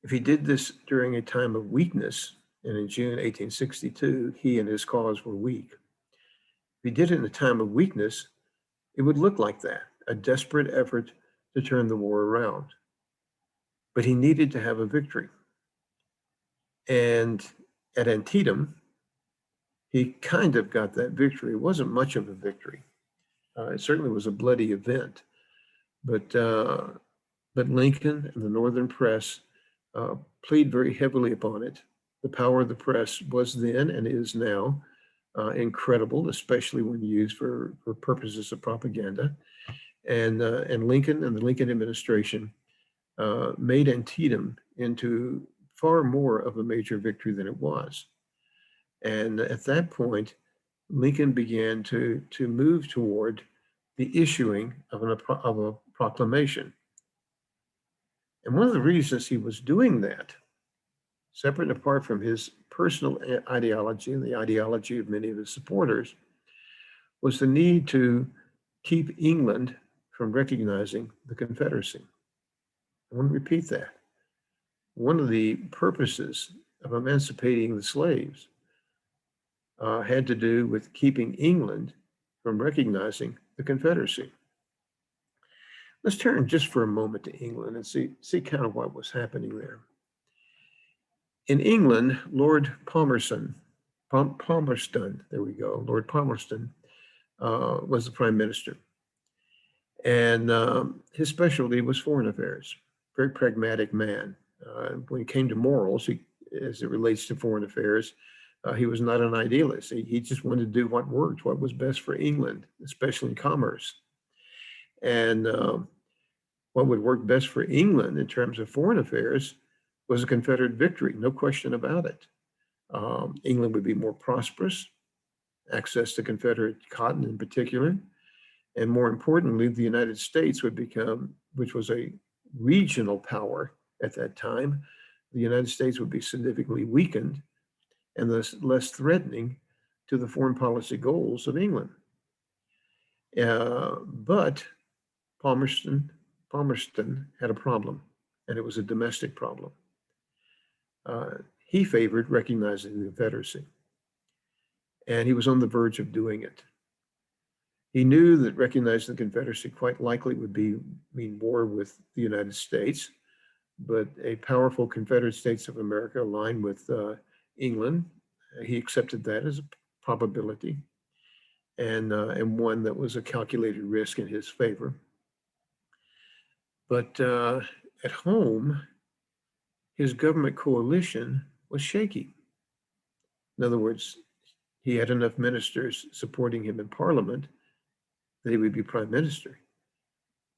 If he did this during a time of weakness, and in June 1862, he and his cause were weak. If he did it in a time of weakness, it would look like that, a desperate effort to turn the war around. But he needed to have a victory. And at Antietam, he kind of got that victory. It wasn't much of a victory. It certainly was a bloody event, but Lincoln and the Northern press played very heavily upon it. The power of the press was then and is now incredible, especially when used for purposes of propaganda. And Lincoln and the Lincoln administration made Antietam into far more of a major victory than it was. And at that point, Lincoln began to move toward the issuing of a proclamation. And one of the reasons he was doing that, separate and apart from his personal ideology and the ideology of many of his supporters, was the need to keep England from recognizing the Confederacy. I want to repeat that. One of the purposes of emancipating the slaves had to do with keeping England from recognizing the Confederacy. Let's turn just for a moment to England and see kind of what was happening there. In England, Lord Palmerston, there we go, Lord Palmerston was the prime minister. And his specialty was foreign affairs, very pragmatic man. When it came to morals, as it relates to foreign affairs, he was not an idealist. He just wanted to do what worked, what was best for England, especially in commerce. And what would work best for England in terms of foreign affairs was a Confederate victory, no question about it. England would be more prosperous, access to Confederate cotton in particular, and more importantly, the United States would become, which was a regional power at that time, the United States would be significantly weakened and thus less threatening to the foreign policy goals of England. But Palmerston had a problem, and it was a domestic problem. He favored recognizing the Confederacy, and he was on the verge of doing it. He knew that recognizing the Confederacy quite likely would mean war with the United States, but a powerful Confederate States of America aligned with England, he accepted that as a probability, and one that was a calculated risk in his favor. But at home, his government coalition was shaky. In other words, he had enough ministers supporting him in Parliament that he would be prime minister.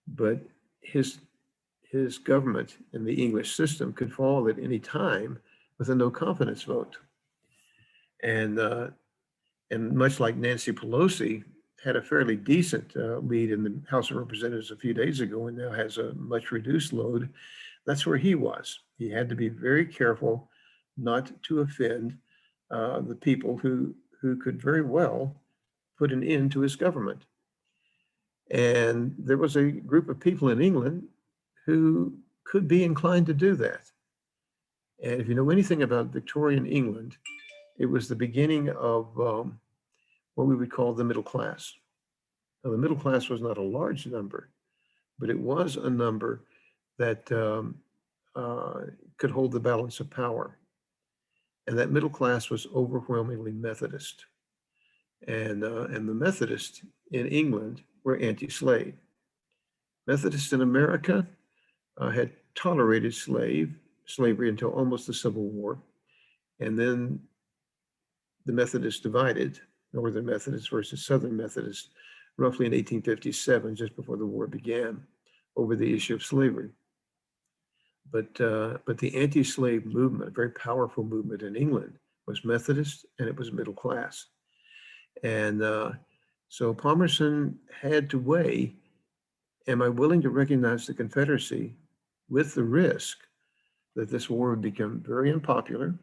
But his government in the English system could fall at any time with a no confidence vote. And much like Nancy Pelosi had a fairly decent lead in the House of Representatives a few days ago and now has a much reduced load, that's where he was. He had to be very careful not to offend the people who could very well put an end to his government. And there was a group of people in England who could be inclined to do that. And if you know anything about Victorian England, it was the beginning of what we would call the middle class. Now, the middle class was not a large number, but it was a number that could hold the balance of power. And that middle class was overwhelmingly Methodist. And the Methodists in England were anti-slave. Methodists in America had tolerated slavery until almost the Civil War. And then the Methodists divided, Northern Methodists versus Southern Methodists, roughly in 1857, just before the war began, over the issue of slavery. But the anti-slave movement, a very powerful movement in England, was Methodist and it was middle class. And so Palmerston had to weigh, am I willing to recognize the Confederacy with the risk that this war would become very unpopular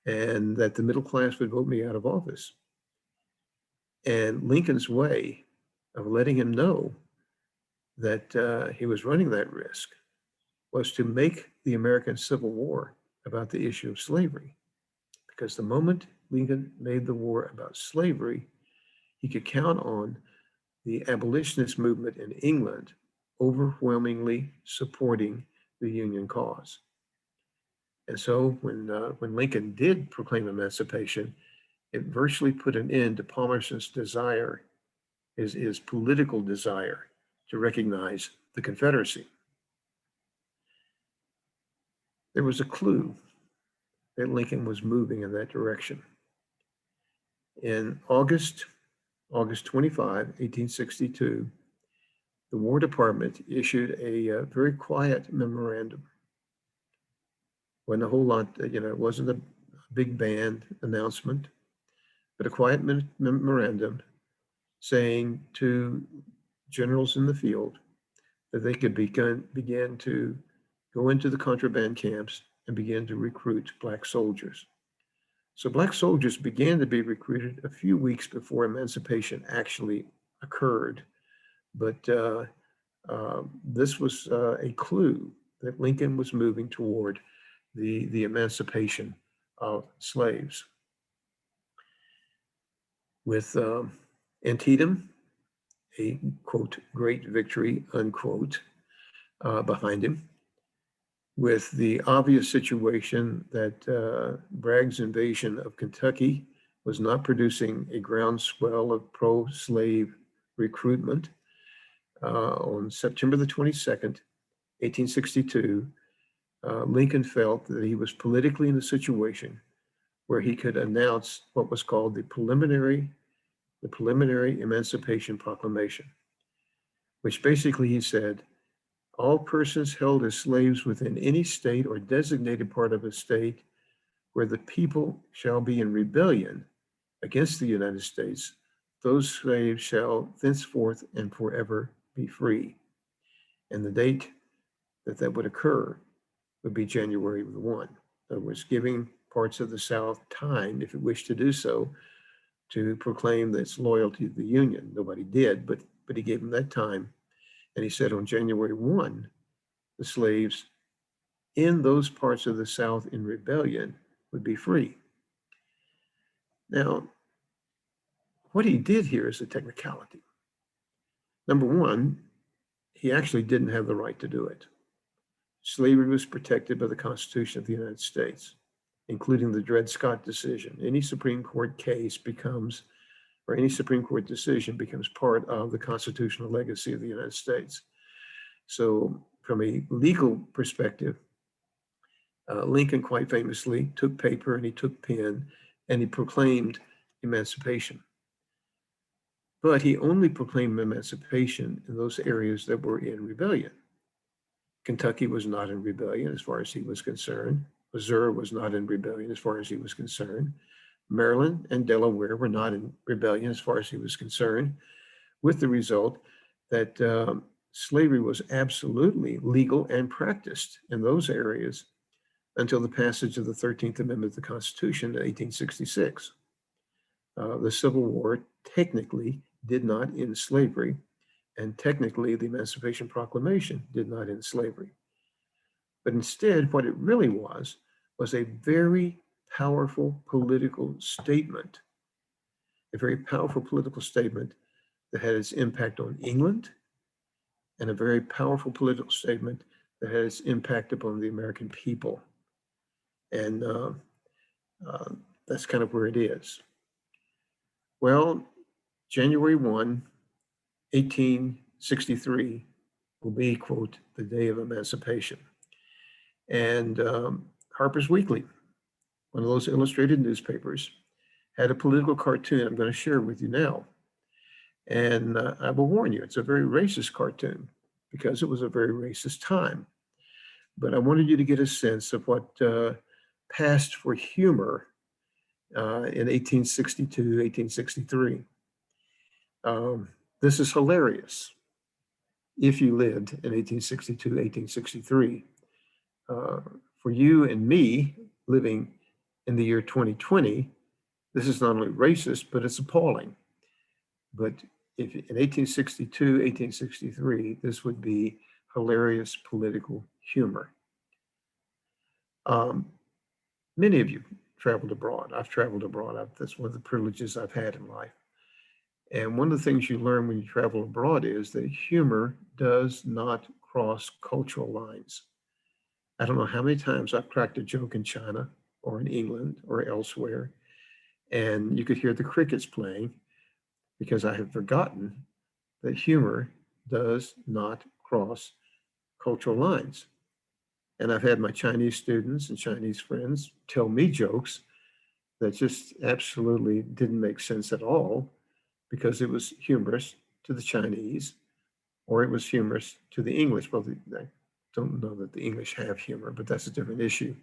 and that the middle class would vote me out of office? And Lincoln's way of letting him know that he was running that risk was to make the American Civil War about the issue of slavery. Because the moment Lincoln made the war about slavery, he could count on the abolitionist movement in England overwhelmingly supporting the Union cause. And so when Lincoln did proclaim emancipation, it virtually put an end to Palmerston's desire, his political desire to recognize the Confederacy. There was a clue that Lincoln was moving in that direction. In August 25, 1862, the War Department issued a very quiet memorandum. Wasn't a whole lot, it wasn't a big band announcement, but a quiet memorandum saying to generals in the field that they could begin to go into the contraband camps and begin to recruit Black soldiers. So Black soldiers began to be recruited a few weeks before emancipation actually occurred. But this was a clue that Lincoln was moving toward the emancipation of slaves. With Antietam, a quote, great victory, unquote, behind him, with the obvious situation that Bragg's invasion of Kentucky was not producing a groundswell of pro-slave recruitment. On September the 22nd, 1862, Lincoln felt that he was politically in a situation where he could announce what was called the preliminary Emancipation Proclamation, which basically he said, all persons held as slaves within any state or designated part of a state where the people shall be in rebellion against the United States, those slaves shall thenceforth and forever be free. And the date that would occur would be January 1. In other words, giving parts of the South time, if it wished to do so, to proclaim its loyalty to the Union. Nobody did, but he gave them that time. And he said on January 1, the slaves in those parts of the South in rebellion would be free. Now, what he did here is a technicality. Number one, he actually didn't have the right to do it. Slavery was protected by the Constitution of the United States, including the Dred Scott decision. Any Supreme Court case becomes, or any Supreme Court decision becomes part of the constitutional legacy of the United States. So from a legal perspective, Lincoln quite famously took paper and he took pen and he proclaimed emancipation. But he only proclaimed emancipation in those areas that were in rebellion. Kentucky was not in rebellion as far as he was concerned. Missouri was not in rebellion as far as he was concerned. Maryland and Delaware were not in rebellion as far as he was concerned, with the result that slavery was absolutely legal and practiced in those areas until the passage of the 13th Amendment of the Constitution in 1866. The Civil War technically did not end slavery, and technically the Emancipation Proclamation did not end slavery. But instead, what it really was a very powerful political statement, a very powerful political statement that had its impact on England, and a very powerful political statement that had its impact upon the American people. And that's kind of where it is. Well, January 1, 1863 will be, quote, the day of emancipation. And Harper's Weekly, one of those illustrated newspapers, had a political cartoon I'm going to share with you now. And I will warn you, it's a very racist cartoon because it was a very racist time. But I wanted you to get a sense of what passed for humor in 1862, 1863. This is hilarious. If you lived in 1862, 1863, for you and me living in the year 2020, this is not only racist, but it's appalling. But if in 1862, 1863, this would be hilarious political humor. Many of you traveled abroad. I've traveled abroad. That's one of the privileges I've had in life. And one of the things you learn when you travel abroad is that humor does not cross cultural lines. I don't know how many times I've cracked a joke in China or in England or elsewhere, and you could hear the crickets playing because I have forgotten that humor does not cross cultural lines. And I've had my Chinese students and Chinese friends tell me jokes that just absolutely didn't make sense at all because it was humorous to the Chinese or it was humorous to the English. Well, I don't know that the English have humor, but that's a different issue.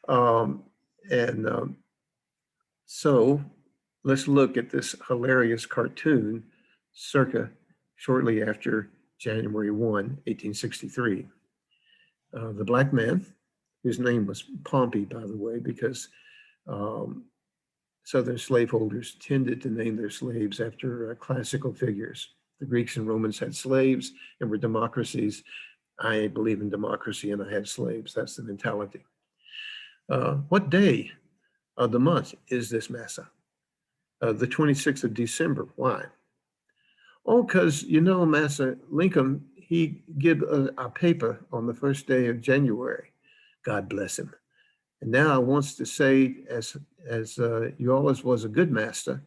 Um, and so let's look at this hilarious cartoon circa shortly after January 1, 1863. The black man, whose name was Pompey, by the way, because um, Southern slaveholders tended to name their slaves after classical figures. The Greeks and Romans had slaves and were democracies. I believe in democracy and I have slaves. That's the mentality. What day of the month is this Massa? The 26th of December. Why? Oh, because, you know, Massa Lincoln, he give a paper on the first day of January. God bless him. And now I wants to say, as you always was a good master,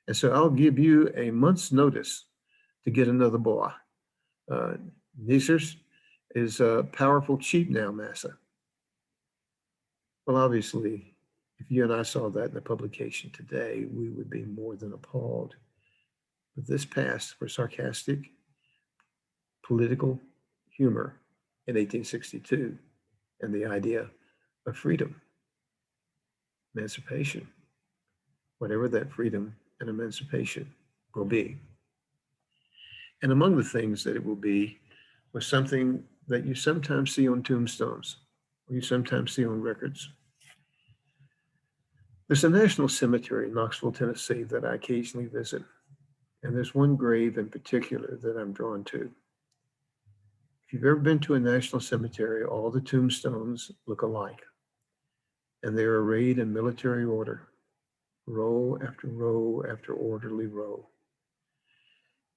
and so I'll give you a month's notice to get another boy. Nisers is a powerful chief now, Massa. Well, obviously, if you and I saw that in the publication today, we would be more than appalled. But this passed for sarcastic political humor in 1862 and the idea of freedom, emancipation, whatever that freedom and emancipation will be. And among the things that it will be was something that you sometimes see on tombstones, or you sometimes see on records. There's a national cemetery in Knoxville, Tennessee that I occasionally visit. And there's one grave in particular that I'm drawn to. If you've ever been to a national cemetery, all the tombstones look alike. And they're arrayed in military order, row after row after orderly row.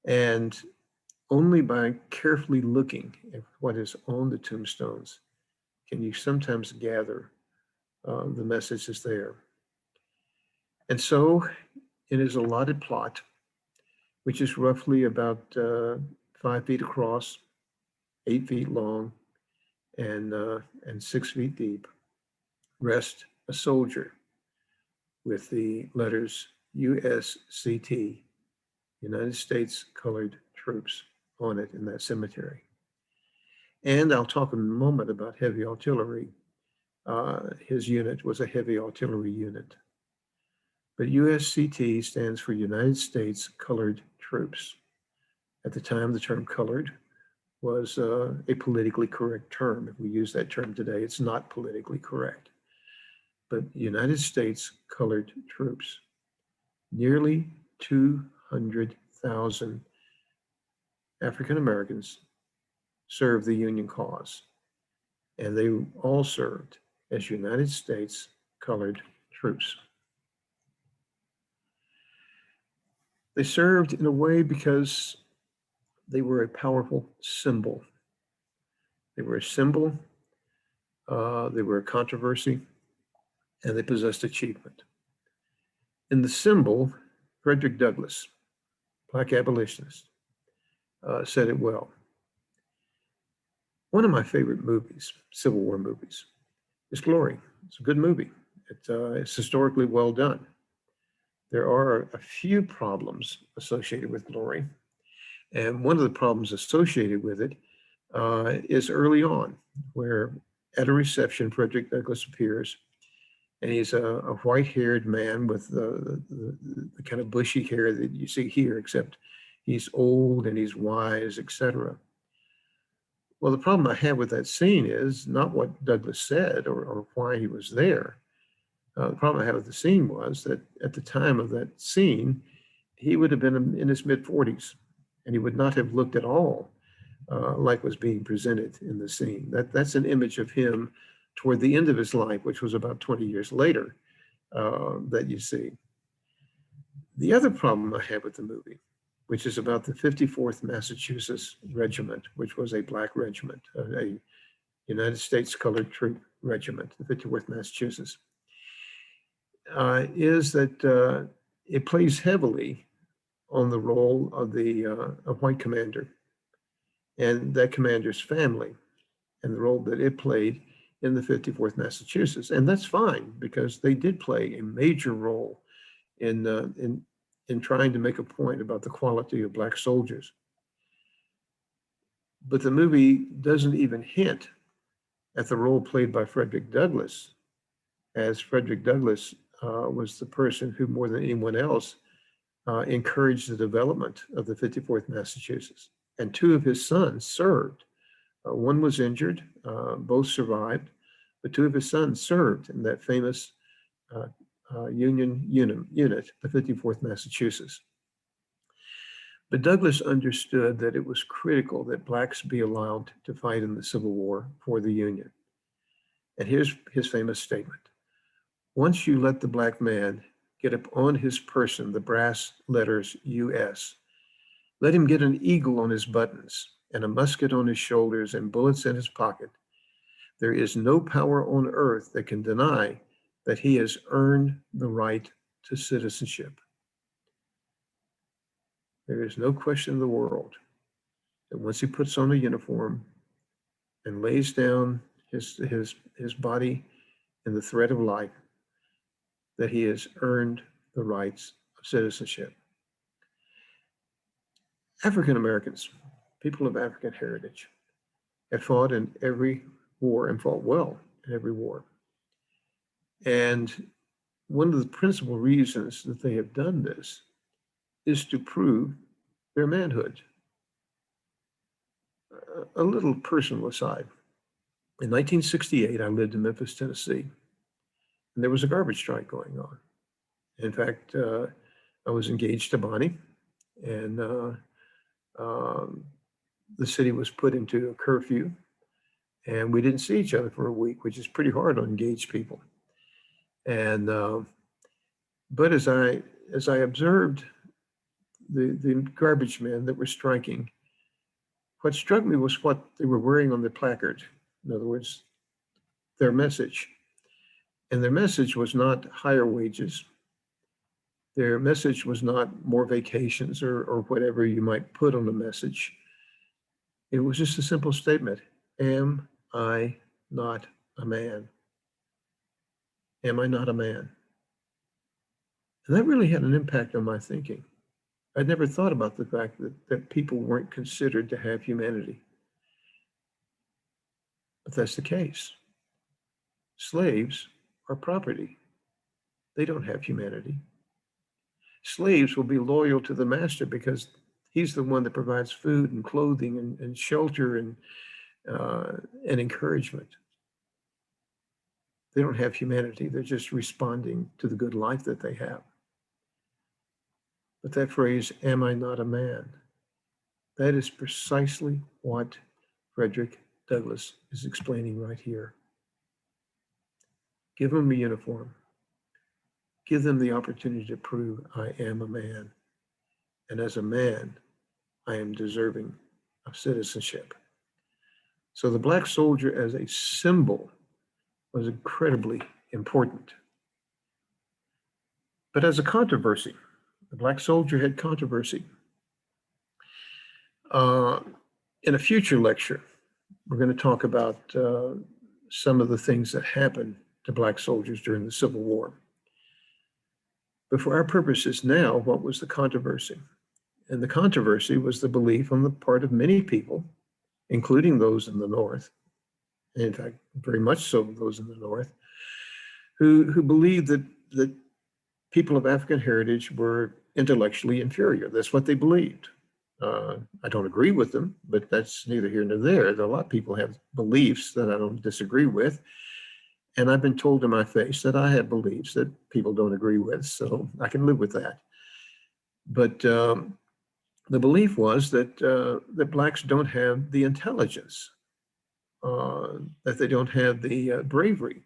And only by carefully looking at what is on the tombstones can you sometimes gather the messages there. And so it is a allotted plot, which is roughly about 5 feet across, 8 feet long, and 6 feet deep, rests a soldier with the letters USCT, United States Colored Troops, on it in that cemetery. And I'll talk in a moment about heavy artillery. His unit was a heavy artillery unit. But USCT stands for United States Colored Troops. At the time, the term colored was a politically correct term. If we use that term today, it's not politically correct. But United States Colored Troops, nearly 200,000 African Americans served the Union cause, and they all served as United States Colored Troops. They served in a way because they were a powerful symbol. They were a symbol, they were a controversy, and they possessed achievement. In the symbol, Frederick Douglass, Black abolitionist, said it well. One of my favorite movies, Civil War movies, is Glory. It's a good movie. It's historically well done. There are a few problems associated with Glory. And one of the problems associated with it is early on, where at a reception, Frederick Douglass appears, and he's a white-haired man with the kind of bushy hair that you see here, except he's old and he's wise, etc. Well, the problem I have with that scene is not what Douglass said or why he was there. The problem I have with the scene was that at the time of that scene, he would have been in his mid-40s, and he would not have looked at all like was being presented in the scene. That's an image of him toward the end of his life, which was about 20 years later, that you see. The other problem I have with the movie, which is about the 54th Massachusetts Regiment, which was a Black regiment, a United States Colored Troop Regiment, the 54th Massachusetts, is that it plays heavily on the role of a white commander and that commander's family and the role that it played in the 54th Massachusetts. And that's fine because they did play a major role in trying to make a point about the quality of Black soldiers. But the movie doesn't even hint at the role played by Frederick Douglass, as Frederick Douglass was the person who, more than anyone else, encouraged the development of the 54th Massachusetts. And two of his sons served. One was injured, both survived, but two of his sons served in that famous Union unit, the 54th Massachusetts. But Douglass understood that it was critical that Blacks be allowed to fight in the Civil War for the Union. And here's his famous statement. Once you let the Black man get up on his person the brass letters US, let him get an eagle on his buttons and a musket on his shoulders and bullets in his pocket, there is no power on earth that can deny that he has earned the right to citizenship. There is no question in the world that once he puts on a uniform and lays down his body in the thread of life, that he has earned the rights of citizenship. African Americans, people of African heritage, have fought in every war and fought well in every war. And one of the principal reasons that they have done this is to prove their manhood. A little personal aside. In 1968, I lived in Memphis, Tennessee, and there was a garbage strike going on. In fact, I was engaged to Bonnie, and the city was put into a curfew, and we didn't see each other for a week, which is pretty hard on engaged people. And but as I observed the garbage men that were striking, what struck me was what they were wearing on the placard. In other words, their message. And their message was not higher wages. Their message was not more vacations or whatever you might put on the message. It was just a simple statement. Am I not a man? Am I not a man? And that really had an impact on my thinking. I'd never thought about the fact that people weren't considered to have humanity. But that's the case. Slaves are property. They don't have humanity. Slaves will be loyal to the master because he's the one that provides food and clothing and shelter and encouragement. They don't have humanity. They're just responding to the good life that they have. But that phrase, am I not a man? That is precisely what Frederick Douglass is explaining right here. Give them a uniform. Give them the opportunity to prove I am a man. And as a man, I am deserving of citizenship. So the Black soldier as a symbol was incredibly important. But as a controversy, the Black soldier had controversy. In a future lecture, we're going to talk about some of the things that happened to Black soldiers during the Civil War. But for our purposes now, what was the controversy? And the controversy was the belief on the part of many people, including those in the North, and in fact, very much so those in the North, who believed that people of African heritage were intellectually inferior. That's what they believed. I don't agree with them, but that's neither here nor there. A lot of people have beliefs that I don't disagree with. And I've been told to my face that I have beliefs that people don't agree with, so I can live with that. But the belief was that Blacks don't have the intelligence, that they don't have the bravery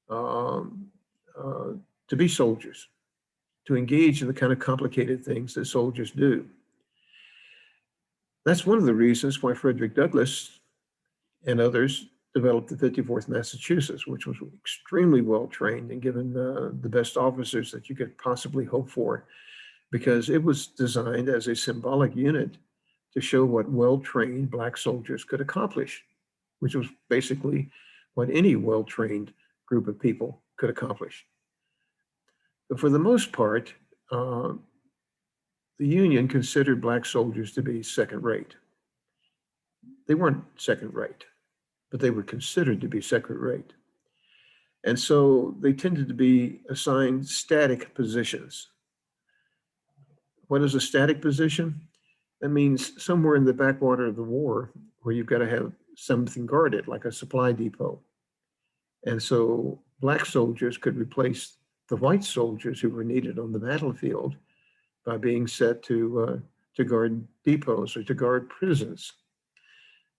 to be soldiers, to engage in the kind of complicated things that soldiers do. That's one of the reasons why Frederick Douglass and others developed the 54th Massachusetts, which was extremely well trained and given the best officers that you could possibly hope for, because it was designed as a symbolic unit to show what well-trained Black soldiers could accomplish, which was basically what any well-trained group of people could accomplish. But for the most part, the Union considered Black soldiers to be second-rate. They weren't second-rate, but they were considered to be second-rate. And so they tended to be assigned static positions. What is a static position? That means somewhere in the backwater of the war where you've got to have something guarded, like a supply depot. And so Black soldiers could replace the white soldiers who were needed on the battlefield by being set to guard depots or to guard prisons.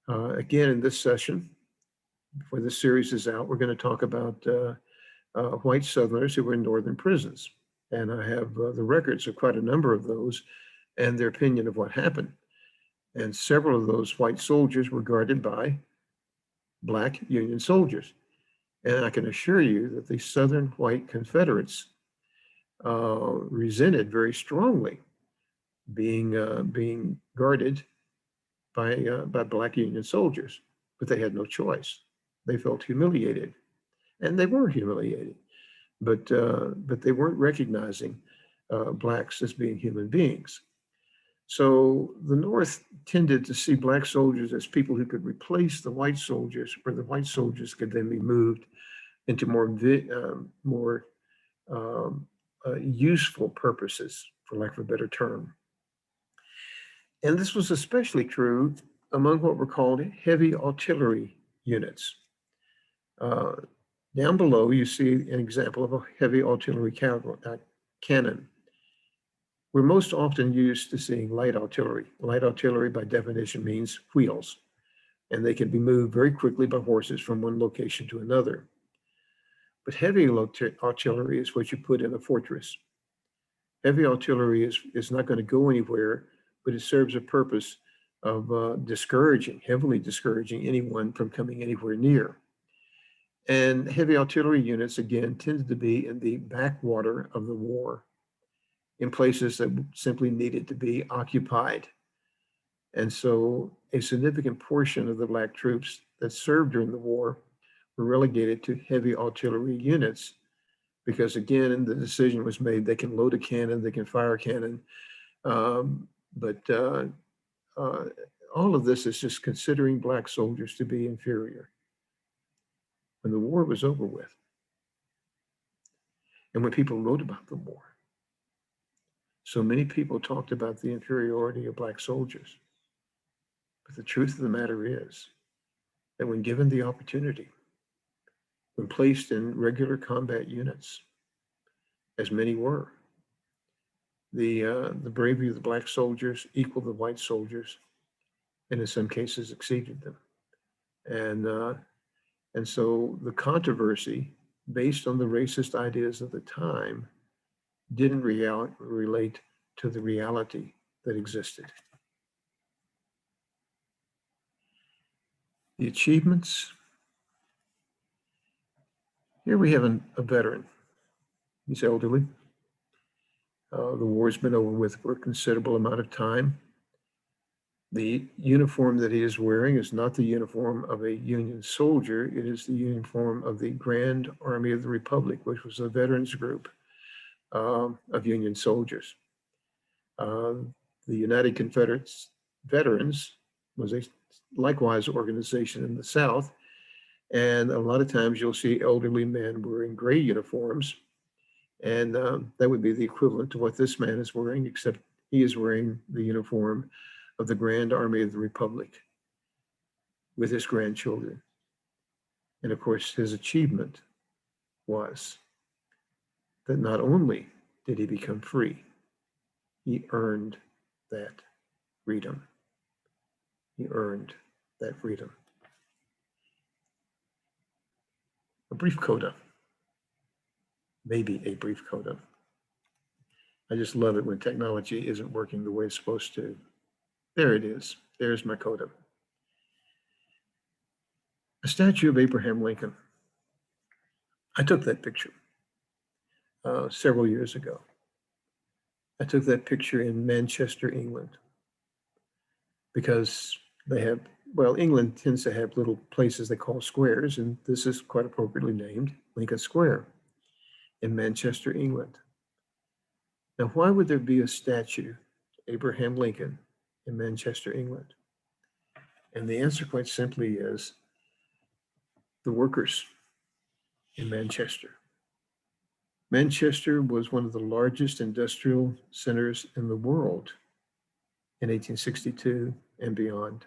Again, in this session, before this series is out, we're going to talk about white Southerners who were in northern prisons. And I have the records of quite a number of those and their opinion of what happened. And several of those white soldiers were guarded by Black Union soldiers. And I can assure you that the Southern white Confederates resented very strongly being guarded by Black Union soldiers, but they had no choice. They felt humiliated, and they were humiliated, but they weren't recognizing Blacks as being human beings. So the North tended to see Black soldiers as people who could replace the white soldiers, where the white soldiers could then be moved into more useful purposes, for lack of a better term. And this was especially true among what were called heavy artillery units. Down below, you see an example of a heavy artillery cannon. We're most often used to seeing light artillery. Light artillery, by definition, means wheels, and they can be moved very quickly by horses from one location to another. But heavy artillery is what you put in a fortress. Heavy artillery is not going to go anywhere, but it serves a purpose of heavily discouraging anyone from coming anywhere near. And heavy artillery units, again, tended to be in the backwater of the war, in places that simply needed to be occupied. And so a significant portion of the Black troops that served during the war were relegated to heavy artillery units because, again, the decision was made, they can load a cannon, they can fire a cannon, but all of this is just considering Black soldiers to be inferior. When the war was over with, and when people wrote about the war, so many people talked about the inferiority of Black soldiers. But the truth of the matter is that when given the opportunity, when placed in regular combat units, as many were, the bravery of the Black soldiers equaled the white soldiers, and in some cases exceeded them. And so the controversy, based on the racist ideas of the time, didn't relate to the reality that existed. The achievements. Here we have a veteran. He's elderly. The war's been over with for a considerable amount of time. The uniform that he is wearing is not the uniform of a Union soldier. It is the uniform of the Grand Army of the Republic, which was a veterans group of Union soldiers. The United Confederate Veterans was a likewise organization in the South. And a lot of times you'll see elderly men wearing gray uniforms. And that would be the equivalent to what this man is wearing, except he is wearing the uniform of the Grand Army of the Republic with his grandchildren. And of course, his achievement was that not only did he become free, he earned that freedom. He earned that freedom. A brief coda, maybe a brief coda. I just love it when technology isn't working the way it's supposed to. There it is. There's my coda. A statue of Abraham Lincoln. I took that picture several years ago. I took that picture in Manchester, England, because they have, well, England tends to have little places they call squares, and this is quite appropriately named Lincoln Square in Manchester, England. Now, why would there be a statue, Abraham Lincoln, in Manchester, England? And the answer quite simply is the workers in Manchester. Manchester was one of the largest industrial centers in the world in 1862 and beyond.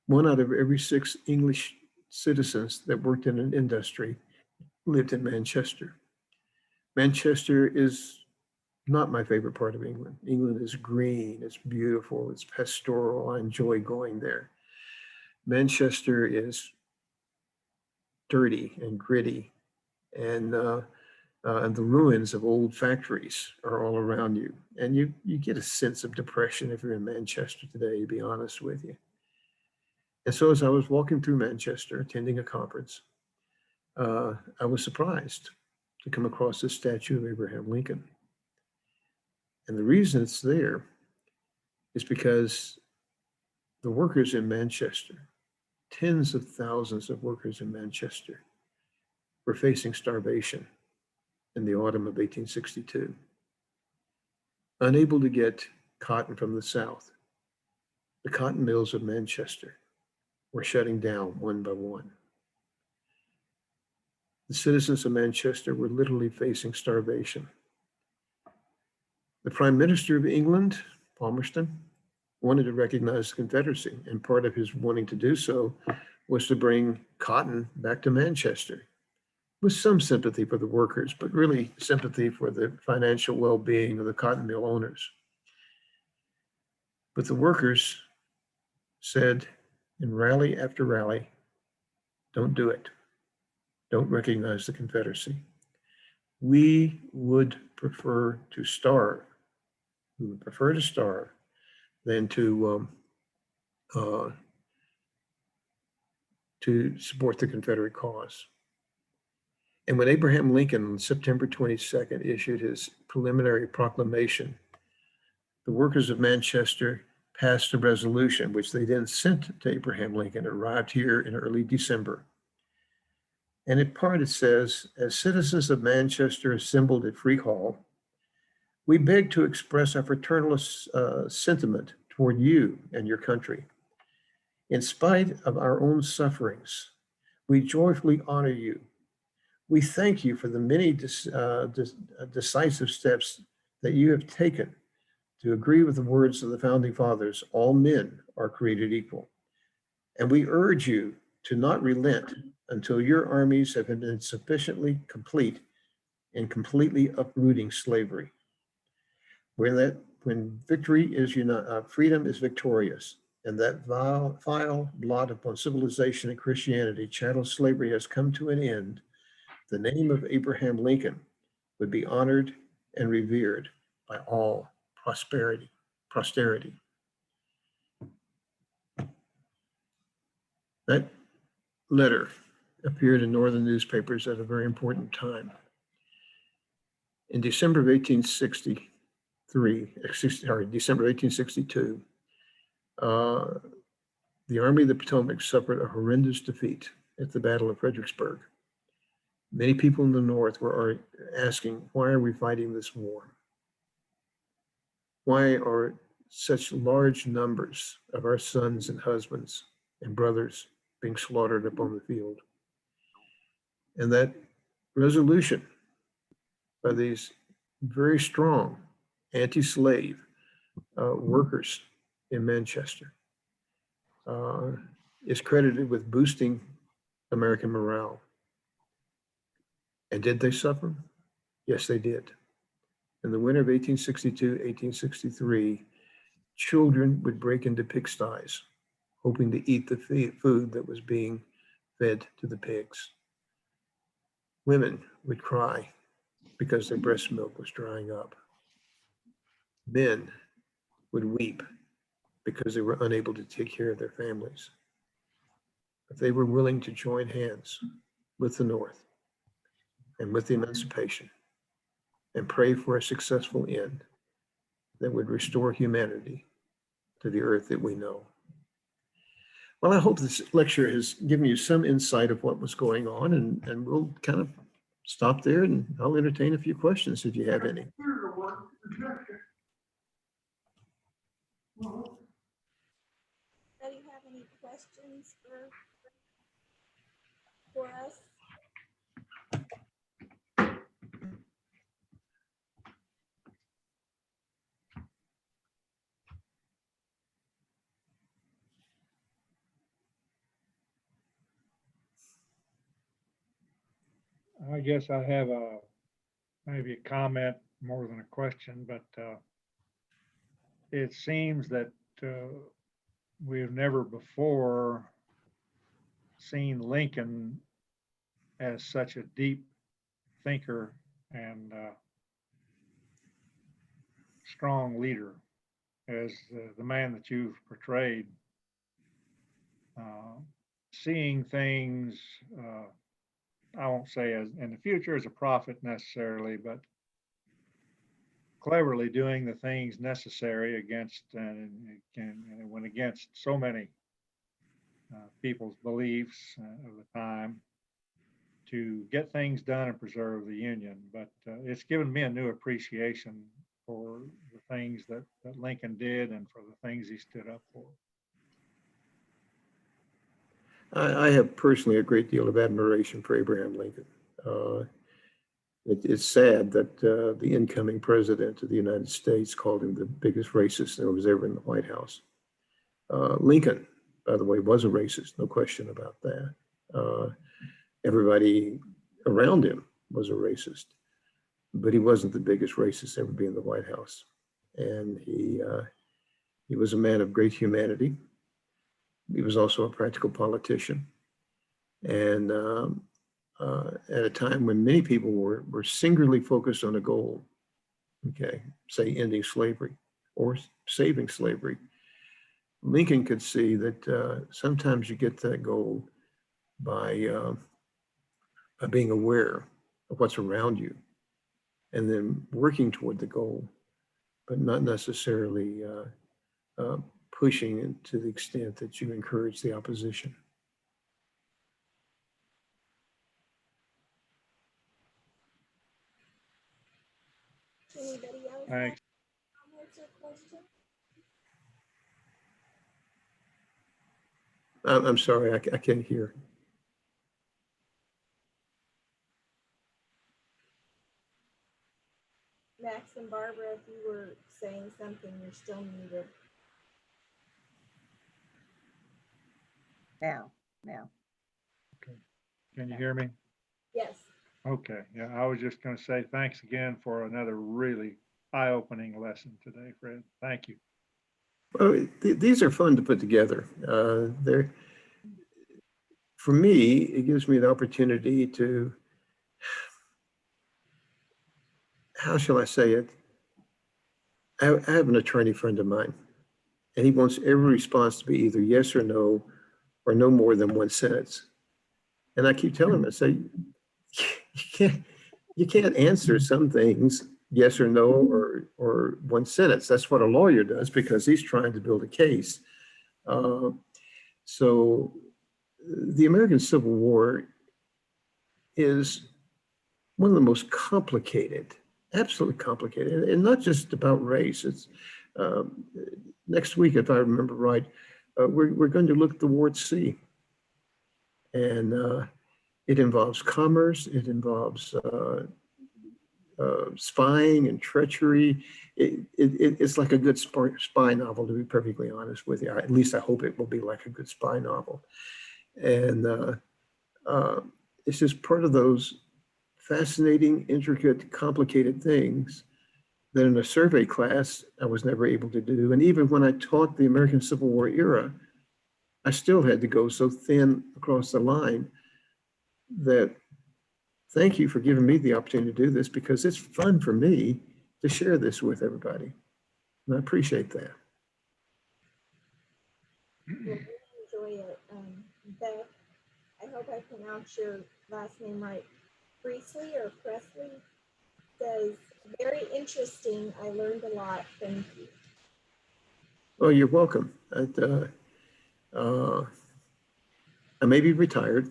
1 out of every 6 English citizens that worked in an industry lived in Manchester. Manchester is not my favorite part of England. England is green, it's beautiful, it's pastoral. I enjoy going there. Manchester is dirty and gritty, and the ruins of old factories are all around you. And you get a sense of depression if you're in Manchester today, to be honest with you. And so as I was walking through Manchester, attending a conference, I was surprised to come across this statue of Abraham Lincoln. And the reason it's there is because the workers in Manchester, tens of thousands of workers in Manchester, were facing starvation in the autumn of 1862. Unable to get cotton from the South, the cotton mills of Manchester were shutting down one by one. The citizens of Manchester were literally facing starvation. The Prime Minister of England, Palmerston, wanted to recognize the Confederacy, and part of his wanting to do so was to bring cotton back to Manchester, with some sympathy for the workers, but really sympathy for the financial well-being of the cotton mill owners. But the workers said in rally after rally, don't do it. Don't recognize the Confederacy. We would prefer to starve. We would prefer to starve than to support the Confederate cause. And when Abraham Lincoln on September 22nd issued his preliminary proclamation, the workers of Manchester passed a resolution, which they then sent to Abraham Lincoln. It arrived here in early December. And in part it says, as citizens of Manchester assembled at Free Hall, we beg to express our fraternal sentiment toward you and your country. In spite of our own sufferings, we joyfully honor you. We thank you for the many decisive steps that you have taken to agree with the words of the Founding Fathers, all men are created equal. And we urge you to not relent until your armies have been sufficiently complete in completely uprooting slavery. When victory is freedom is victorious, and that vile blot upon civilization and Christianity, chattel slavery, has come to an end, the name of Abraham Lincoln would be honored and revered by all posterity. That letter appeared in northern newspapers at a very important time. In December of 1862, the Army of the Potomac suffered a horrendous defeat at the Battle of Fredericksburg. Many people in the North were asking, why are we fighting this war? Why are such large numbers of our sons and husbands and brothers being slaughtered upon the field? And that resolution by these very strong anti-slave workers in Manchester is credited with boosting American morale. And did they suffer? Yes, they did. In the winter of 1862, 1863, children would break into pigsties, hoping to eat the food that was being fed to the pigs. Women would cry because their breast milk was drying up. Men would weep because they were unable to take care of their families. if they were willing to join hands with the North and with the Emancipation and pray for a successful end that would restore humanity to the earth that we know. Well, I hope this lecture has given you some insight of what was going on, and we'll kind of stop there, and I'll entertain a few questions if you have any. Do you have any questions for us? I guess I have maybe a comment more than a question, but it seems that we've never before seen Lincoln as such a deep thinker and strong leader as the man that you've portrayed. Seeing things, I won't say as in the future as a prophet necessarily, but cleverly doing the things necessary against and went against so many people's beliefs of the time to get things done and preserve the Union. But it's given me a new appreciation for the things that Lincoln did and for the things he stood up for. I have personally a great deal of admiration for Abraham Lincoln. It's sad that the incoming president of the United States called him the biggest racist there was ever in the White House. Lincoln, by the way, was a racist, no question about that. Everybody around him was a racist, but he wasn't the biggest racist ever be in the White House. And he was a man of great humanity. He was also a practical politician. And at a time when many people were singularly focused on a goal, okay, say ending slavery or saving slavery, Lincoln could see that sometimes you get that goal by being aware of what's around you and then working toward the goal, but not necessarily pushing it to the extent that you encourage the opposition. Anybody else have Thanks. comments or questions? I'm sorry, I can't hear. Max and Barbara, if you were saying something, you're still muted. Now. Can you hear me? Yes. Okay, yeah, I was just going to say thanks again for another really eye-opening lesson today, Fred. Thank you. Well, these are fun to put together. For me, it gives me the opportunity to, how shall I say it? I have an attorney friend of mine, and he wants every response to be either yes or no more than one sentence. And I keep telling him, I say, you can't answer some things yes or no or one sentence. That's what a lawyer does because he's trying to build a case. So the American Civil War is one of the most complicated, absolutely complicated, and not just about race. It's next week, if I remember right, we're going to look at the war at sea. And it involves commerce, it involves spying and treachery. It's like a good spy novel, to be perfectly honest with you. At least I hope it will be like a good spy novel. And it's just part of those fascinating, intricate, complicated things that in a survey class I was never able to do. And even when I taught the American Civil War era, I still had to go so thin across the line that thank you for giving me the opportunity to do this because it's fun for me to share this with everybody. And I appreciate that. Well, we enjoy it. Beth, pronounce your last name right, Priestley or Presley, says, very interesting. I learned a lot. Thank you. Oh, you're welcome. I may be retired.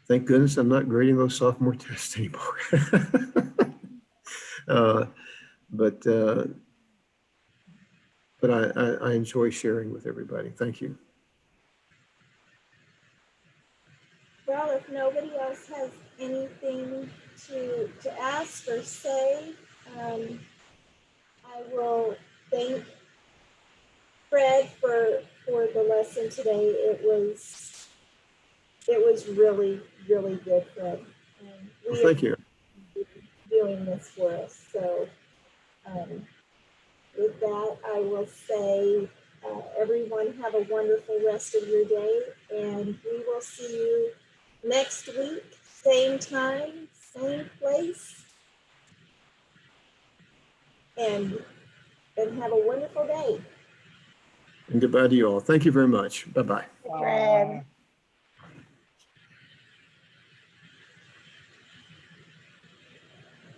Thank goodness I'm not grading those sophomore tests anymore. But I enjoy sharing with everybody. Thank you. Well, if nobody else has anything to ask or say, I will thank Fred for the lesson today. It was really, really good, Fred. Well, thank you. Doing this for us. So with that, I will say, everyone have a wonderful rest of your day, and we will see you next week, same time, same place, and have a wonderful day. And goodbye to you all. Thank you very much. Bye-bye. Fred.